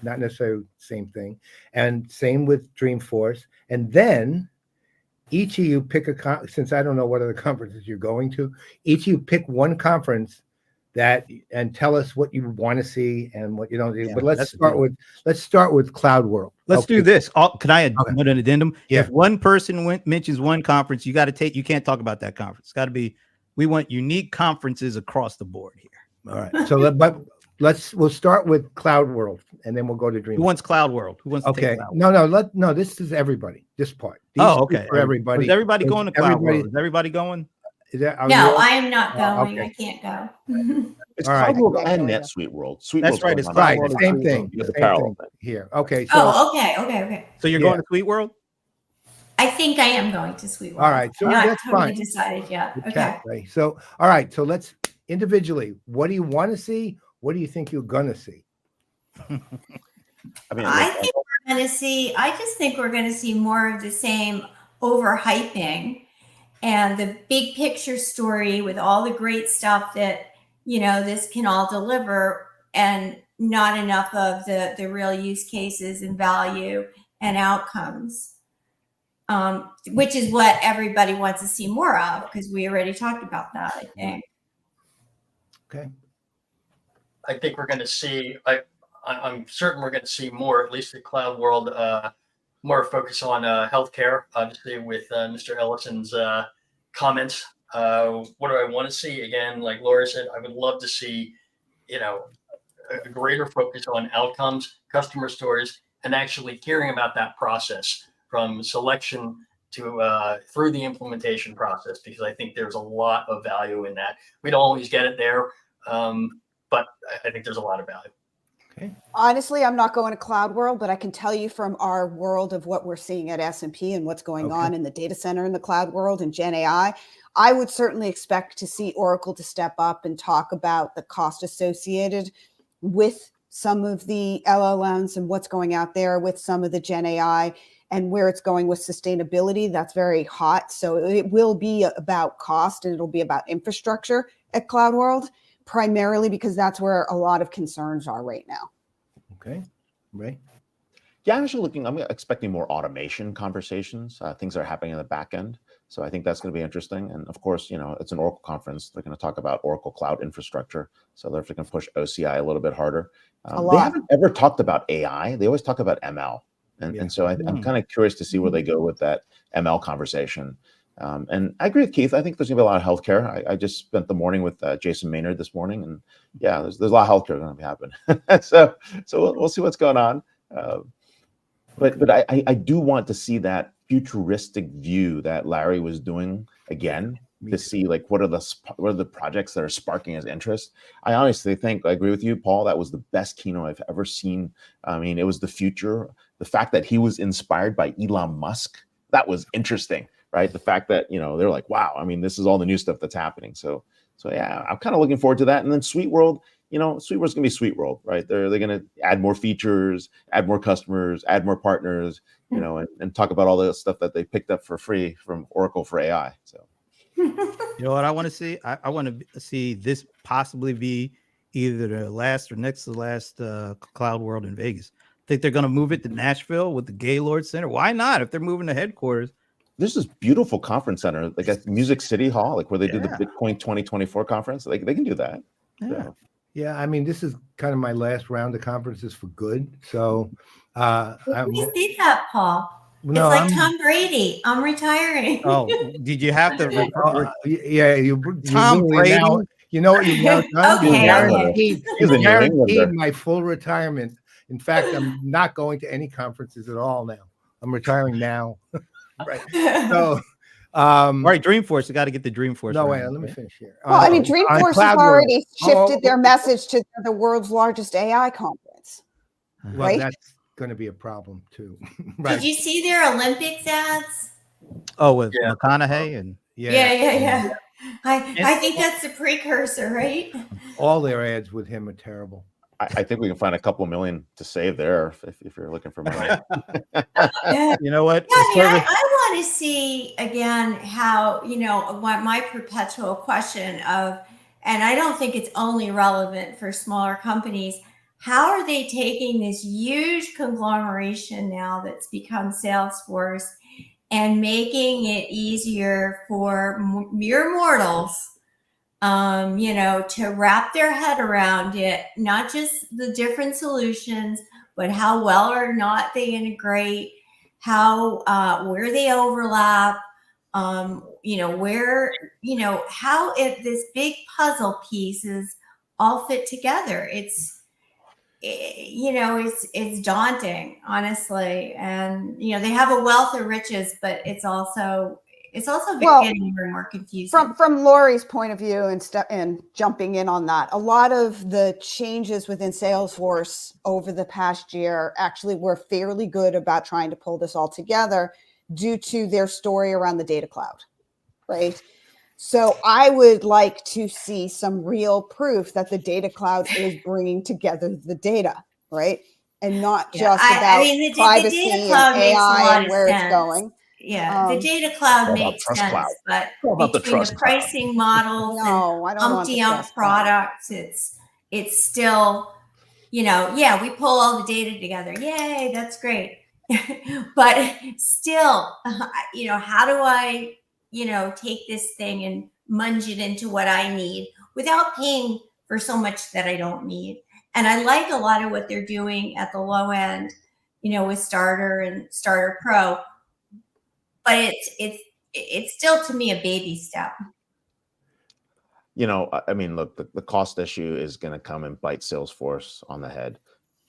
Not necessarily the same thing. And same with Dreamforce. And then each of you pick since I don't know what other conferences you're going to, each of you pick one conference that and tell us what you want to see and what you don't see. Yeah, But let's that's the start deal. with CloudWorld. Let's do this. Can I add Okay. an addendum? Yeah. If one person mentions one conference, you can't talk about that conference. It's got to be, we want unique conferences across the board here. All right. So we'll start with CloudWorld and then we'll go to Dreamforce. Who wants CloudWorld? Who wants to Okay. take CloudWorld? No, this is everybody. This part. These Okay. for everybody. Is everybody going to Everybody- CloudWorld? Is everybody going? are No, you- I am not going. okay. I can't go. It's All right. CloudWorld and NetSuite World. Sweet That's World's right, going it's on Right, CloudWorld that. same thing. You got the Same parallel thing thing. here. Okay. So Oh, okay. So you're Yeah. going to Sweet World? I think I am going to Sweetwater. All right, so I'm not that's totally fine. decided yet. Good Okay. catch, Ray. So, all right. So let's individually. What do you want to see? What do you think you're gonna see? I mean, I think we're going to see. I just think we're going to see more of the same overhyping, and the big picture story with all the great stuff that this can all deliver, and not enough of the real use cases and value and outcomes. Which is what everybody wants to see more of, because we already talked about that, I think. Okay. I think we're going to see. I'm certain we're going to see more, at least at CloudWorld, more focus on healthcare. Obviously, with Mr. Ellison's comments. What do I want to see? Again, like Laura said, I would love to see, a greater focus on outcomes, customer stories, and actually hearing about that process from selection to through the implementation process, because I think there's a lot of value in that. We don't always get it there, but I think there's a lot of value. Okay. Honestly, I'm not going to CloudWorld, but I can tell you from our world of what we're seeing at S&P and what's going on in the data center in the cloud world and Gen AI, I would certainly expect to see Oracle to step up and talk about the cost associated with some of the LLMs and what's going out there with some of the Gen AI and where it's going with sustainability. That's very hot. So it will be about cost and it'll be about infrastructure at CloudWorld, primarily because that's where a lot of concerns are right now. Okay. Ray. Yeah, I'm expecting more automation conversations, things that are happening in the back end. So I think that's going to be interesting. And of course, it's an Oracle conference. They're going to talk about Oracle Cloud Infrastructure. So they're going to push OCI a little bit harder. They haven't ever talked about AI. They always talk about ML. And so I'm kind of curious to see where they go with that ML conversation. And I agree with Keith. I think there's going to be a lot of healthcare. I just spent the morning with Jason Maynard this morning. And yeah, there's a lot of healthcare going to be happening. so we'll see what's going on. But I do want to see that futuristic view that Larry was doing again, to see like what are the projects that are sparking his interest. I honestly think, I agree with you, Paul, that was the best keynote I've ever seen. I mean, it was the future. The fact that he was inspired by Elon Musk, that was interesting, right? The fact that, they're like, wow, I mean, this is all the new stuff that's happening. So yeah, I'm kind of looking forward to that. And then Sweet World, Sweet World's gonna be Sweet World, right? They're gonna add more features, add more customers, add more partners, and talk about all the stuff that they picked up for free from Oracle for AI. So, you know what I want to see? I want to see this possibly be either the last or next to the last CloudWorld in Vegas. I think they're gonna move it to Nashville with the Gaylord Center. Why not? If they're moving the headquarters. There's this beautiful conference center, like at Music City Hall, like where they did the Bitcoin 2024 conference. Like they can do that. Yeah. Yeah, I mean, this is kind of my last round of conferences for good. So, You did that, Paul. no, it's like Tom Brady. I'm retiring. Oh, did you have to? Yeah, Tom Brady. Now, you know what you've now done? Okay. He's a New Englander. Guaranteed my full retirement. In fact, I'm not going to any conferences at all now. I'm retiring now. Right. So, all right, Dreamforce. You got to get the Dreamforce. No, round, wait, let me finish here. Well, I mean, Dreamforce has already shifted their message to the world's largest AI conference. Well, right? that's going to be a problem too. Right. Did you see their Olympics ads? Oh, with McConaughey and Yeah. I think that's the precursor, right? All their ads with him are terrible. I think we can find a couple million to save there if you're looking for money. You know what? Yeah, I want to see again how, what my perpetual question of, and I don't think it's only relevant for smaller companies, how are they taking this huge conglomeration now that's become Salesforce and making it easier for mere mortals to wrap their head around it, not just the different solutions, but how well or not they integrate, where they overlap, where, how this big puzzle pieces all fit together. It's daunting, honestly. And, they have a wealth of riches, but it's also getting more and more confusing. From Lori's point of view and jumping in on that, a lot of the changes within Salesforce over the past year actually were fairly good about trying to pull this all together due to their story around the data cloud, right? So I would like to see some real proof that the data cloud is bringing together the data, right? And not just about privacy the data cloud and makes a AI lot and where of it's sense. going. Yeah, the data cloud All about makes trust sense, cloud. but All about the between the trust cloud. pricing models No, I and don't want the umpty-ump trust cloud. products, it's still, we pull all the data together. Yay, that's great. But still, how do I, take this thing and munge it into what I need without paying for so much that I don't need? And I like a lot of what they're doing at the low end, with Starter and Starter Pro, but it's still, to me, a baby step. I mean, look, the cost issue is going to come and bite Salesforce on the head.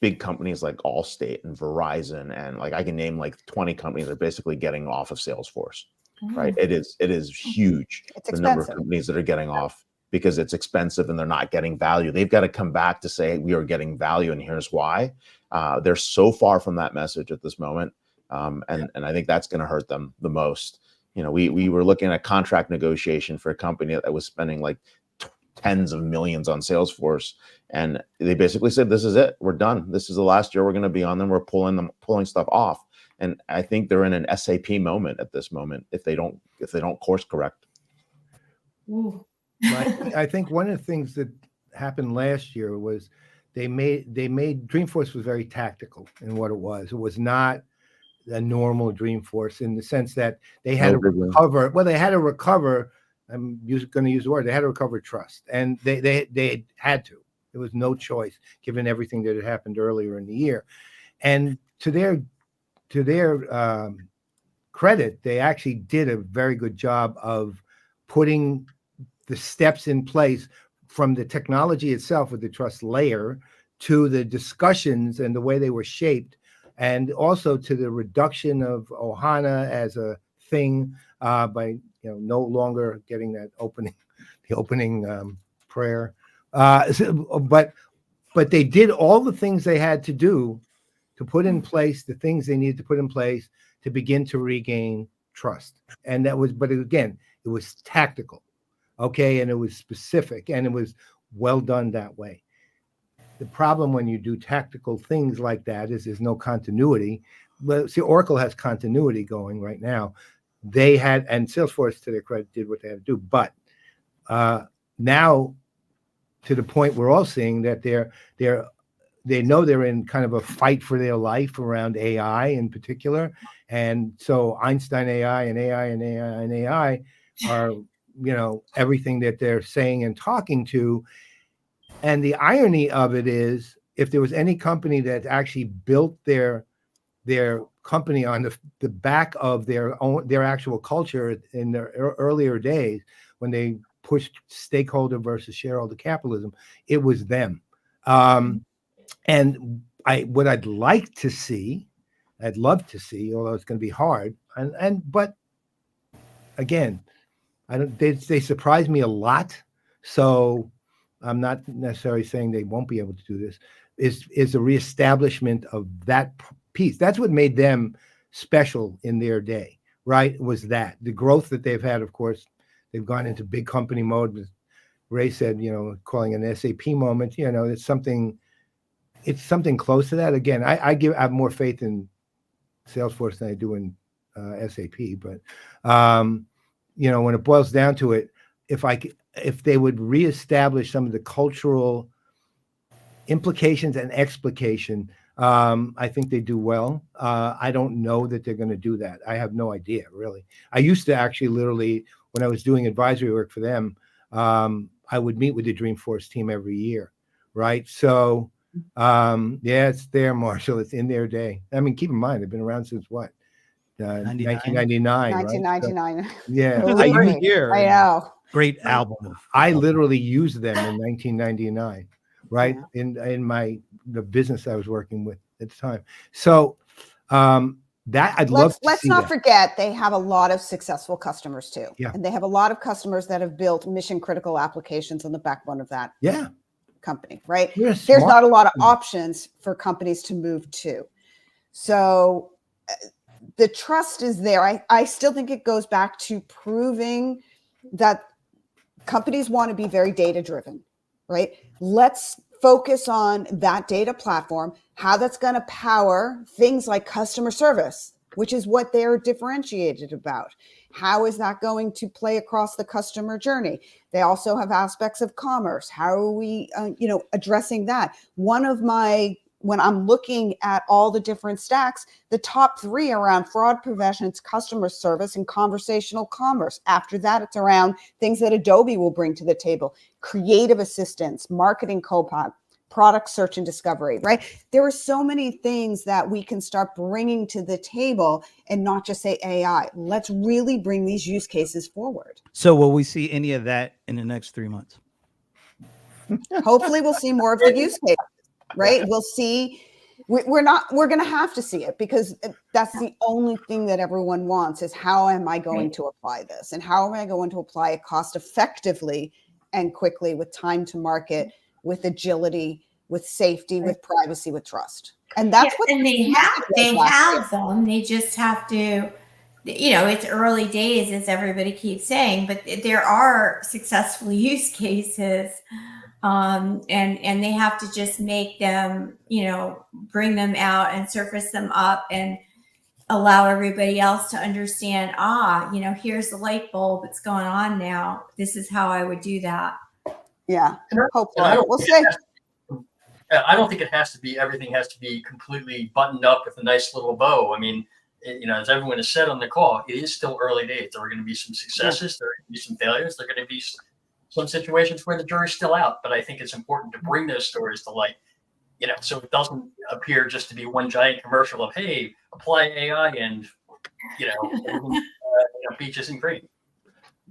Big companies like Allstate and Verizon, and like I can name like 20 companies that are basically getting off of Salesforce, right? It is huge. It's the number of expensive. companies that are getting off because it's expensive and they're not getting value. They've got to come back to say, we are getting value, and here's why. They're so far from that message at this moment. And I think that's going to hurt them the most. We were looking at contract negotiation for a company that was spending like tens of millions on Salesforce, and they basically said, this is it, we're done, this is the last year we're going to be on them, we're pulling stuff off. And I think they're in an SAP moment at this moment if they don't course correct. I think one of the things that happened last year was they made Dreamforce was very tactical in what it was. It was not a normal Dreamforce in the sense that they had to recover. Well, they had to recover. I'm going to use the word. They had to recover trust, and they had to. There was no choice given everything that had happened earlier in the year. And to their credit, they actually did a very good job of putting the steps in place from the technology itself with the trust layer to the discussions and the way they were shaped, and also to the reduction of Ohana as a thing by no longer getting that opening prayer. But they did all the things they had to do to put in place the things they needed to put in place to begin to regain trust. And that was, but again, it was tactical, okay, and it was specific, and it was well done that way. The problem when you do tactical things like that is there's no continuity. Well, see, Oracle has continuity going right now. They had, and Salesforce, to their credit, did what they had to do. But now, to the point we're all seeing that they know they're in kind of a fight for their life around AI in particular, and so Einstein AI and AI and AI and AI are everything that they're saying and talking to. And the irony of it is, if there was any company that actually built their company on the back of their actual culture in their earlier days when they pushed stakeholder versus shareholder capitalism, it was them. And what I'd like to see, I'd love to see, although it's going to be hard, but again, they surprise me a lot. So I'm not necessarily saying they won't be able to do this, is a reestablishment of that piece. That's what made them special in their day, right? Was that the growth that they've had? Of course, they've gone into big company mode. As Ray said, calling an SAP moment, it's something close to that. Again, I have more faith in Salesforce than I do in SAP, but when it boils down to it, if they would reestablish some of the cultural implications and explication, I think they do well. I don't know that they're going to do that. I have no idea, really. I used to actually literally, when I was doing advisory work for them, I would meet with the Dreamforce team every year, right? So, yeah, it's there, Marshall. It's in their day. I mean, keep in mind, they've been around since what? 1999, right? 1999. So, yeah, It was I, a Believe great me, year. I know. Great album. I literally used them in 1999, right? Yeah. In the business I was working with at the time. So that I'd love to Let's see not that. forget they have a lot of successful customers too. Yeah. And they have a lot of customers that have built mission critical applications on the backbone of that Yeah, company, right? we're There's smart. not a lot of options for companies to move to. So the trust is there. I still think it goes back to proving that companies want to be very data driven, right? Let's focus on that data platform, how that's going to power things like customer service, which is what they're differentiated about. How is that going to play across the customer journey? They also have aspects of commerce. How are we, addressing that? When I'm looking at all the different stacks, the top 3 around fraud prevention, it's customer service and conversational commerce. After that, it's around things that Adobe will bring to the table, creative assistance, marketing copilot, product search and discovery, right? There are so many things that we can start bringing to the table and not just say AI. Let's really bring these use cases forward. So will we see any of that in the next 3 months? Hopefully we'll see more of the use cases, right? We'll see. We're going to have to see it because that's the only thing that everyone wants is how am I going to apply this? And how am I going to apply it cost effectively and quickly with time to market, with agility, with safety, with privacy, with trust. And that's what they have them. They just have to, it's early days, as everybody keeps saying, but there are successful use cases. And they have to just make them, bring them out and surface them up and allow everybody else to understand, here's the light bulb that's going on now. This is how I would do that. Yeah. Hopefully. We'll see. I don't think everything has to be completely buttoned up with a nice little bow. I mean, as everyone has said on the call, it is still early days. There are going to be some successes. There are going to be some failures. There are going to be some situations where the jury's still out. But I think it's important to bring those stories to light, so it doesn't appear just to be one giant commercial of, hey, apply AI and, peaches and cream.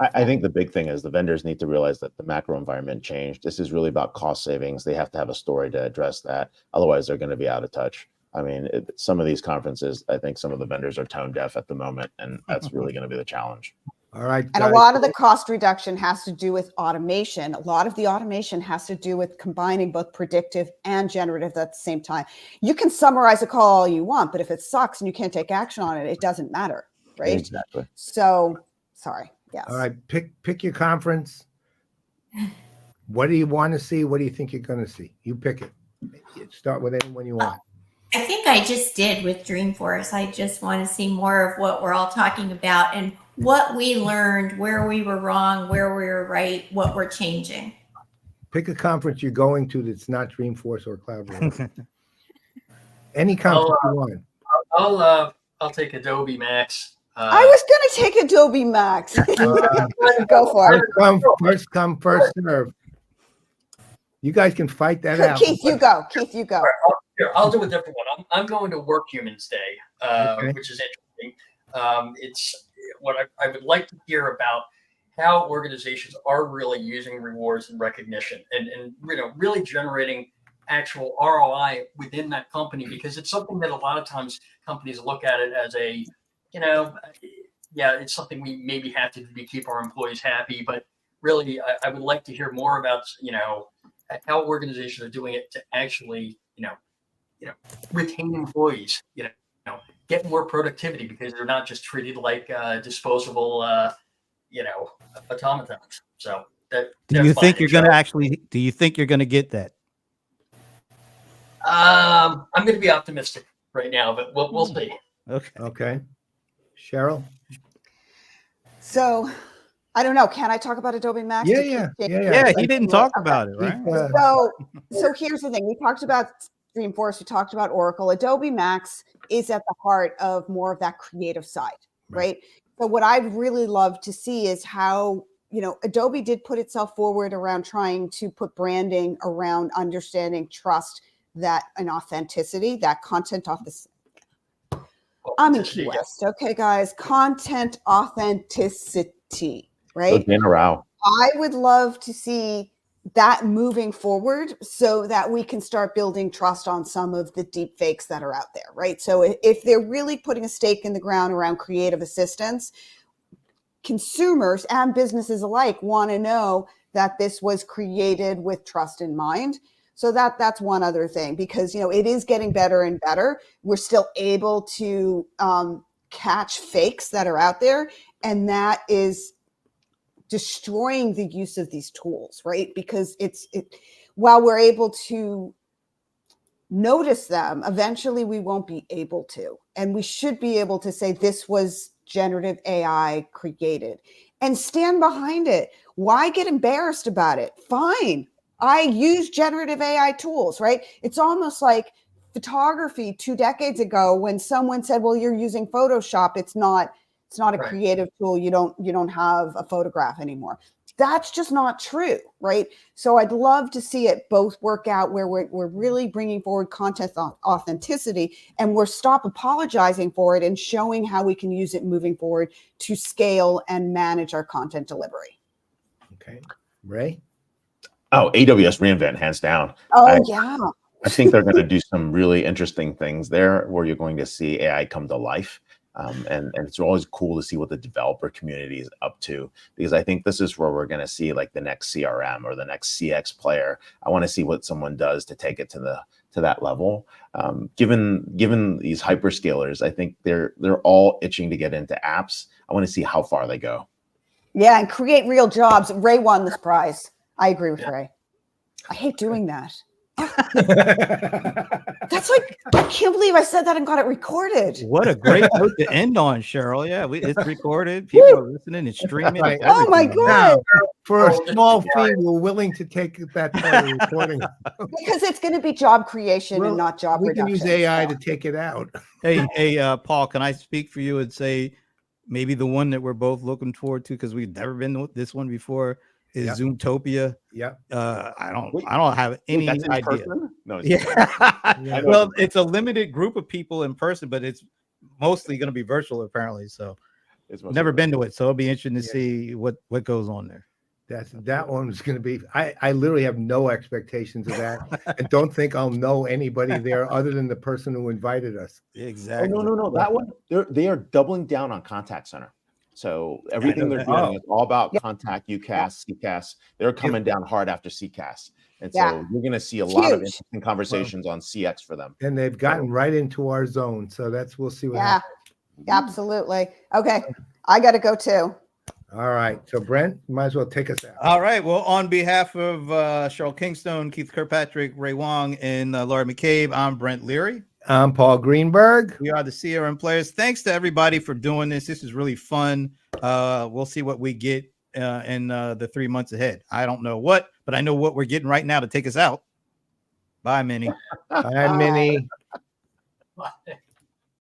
I think the big thing is the vendors need to realize that the macro environment changed. This is really about cost savings. They have to have a story to address that. Otherwise, they're going to be out of touch. I mean, some of these conferences, I think some of the vendors are tone deaf at the moment, and that's really going to be the challenge. All right. And a lot of the cost reduction has to do with automation. A lot of the automation has to do with combining both predictive and generative at the same time. You can summarize a call all you want, but if it sucks and you can't take action on it, it doesn't matter, right? Exactly. So, sorry. Yes. All right. Pick your conference. What do you want to see? What do you think you're going to see? You pick it. Start with anyone you want. I think I just did with Dreamforce. I just want to see more of what we're all talking about and what we learned, where we were wrong, where we were right, what we're changing. Pick a conference you're going to that's not Dreamforce or CloudWorld. Any conference you want. I'll take Adobe Max. I was going to take Adobe Max. Go for it. First come, first serve. You guys can fight that out. Keith, you go. Here, I'll do a different one. I'm going to Work Humans Day, which is interesting. It's what I would like to hear about how organizations are really using rewards and recognition and really generating actual ROI within that company, because it's something that a lot of times companies look at it as a, it's something we maybe have to do to keep our employees happy. But really, I would like to hear more about, how organizations are doing it to actually, retain employees, get more productivity, because they're not just treated like disposable, automatons. So do you think you're going to get that? I'm going to be optimistic right now, but we'll see. Okay. Cheryl? So, I don't know. Can I talk about Adobe Max? Yeah. He didn't talk about it, right? So here's the thing. We talked about Dreamforce. We talked about Oracle. Adobe Max is at the heart of more of that creative side, right? So what I'd really love to see is how Adobe did put itself forward around trying to put branding around understanding trust and authenticity, that content I'm in Key West. Okay, guys, content authenticity, right? Dana Rao. I would love to see that moving forward so that we can start building trust on some of the deep fakes that are out there, right? So if they're really putting a stake in the ground around creative assistance, consumers and businesses alike want to know that this was created with trust in mind. So that's one other thing, because it is getting better and better. We're still able to catch fakes that are out there, and that is destroying the use of these tools, right? Because while we're able to notice them, eventually we won't be able to. And we should be able to say this was generative AI created and stand behind it. Why get embarrassed about it? Fine. I use generative AI tools, right? It's almost like photography 2 decades ago when someone said, well, you're using Photoshop. It's not a creative tool. You don't have a photograph anymore. That's just not true, right? So I'd love to see it both work out where we're really bringing forward content authenticity, and we're stop apologizing for it and showing how we can use it moving forward to scale and manage our content delivery. Okay. Ray? Oh, AWS reInvent, hands down. Yeah. I think they're going to do some really interesting things there where you're going to see AI come to life. And it's always cool to see what the developer community is up to, because I think this is where we're going to see like the next CRM or the next CX player. I want to see what someone does to take it to that level. Given these hyperscalers, I think they're all itching to get into apps. I want to see how far they go. Yeah, and create real jobs. Ray won this prize. I agree with Ray. I hate doing that. That's like, I can't believe I said that and got it recorded. What a great note to end on, Cheryl. Yeah, it's recorded. People are listening and streaming. Right. Oh my God. Now, for a small fee, we're willing to take that part of the recording. Because it's going to be job creation and not job we reduction. We can use AI to take it out. Hey, Paul, can I speak for you and say maybe the one that we're both looking forward to, because we've never been to this one before, is Zoomtopia. Yeah. I don't have any idea. Person? No. Yeah. Well, it's a limited group of people in person, but it's mostly going to be virtual apparently. So it's never been to it. So it'll be interesting to see what goes on there. That one is going to be, I literally have no expectations of that, and don't think I'll know anybody there other than the person who invited us. Exactly. Oh, no. That one, they are doubling down on contact center. So everything they're doing is all about contact, UCAS, CCAS. They're coming down hard after CCAS. And so you're going to see a lot of interesting conversations on CX for them. And they've gotten right into our zone. So we'll see what happens. Absolutely. Okay. I got to go too. All right. So Brent, you might as well take us out. All right. Well, on behalf of Sheryl Kingstone, Keith Kirkpatrick, Ray Wang, and Laura McCabe, I'm Brent Leary. I'm Paul Greenberg. We are the CRM Playaz. Thanks to everybody for doing this. This is really fun. We'll see what we get in the 3 months ahead. I don't know what, but I know what we're getting right now to take us out. Bye, Minnie. Bye, Minnie.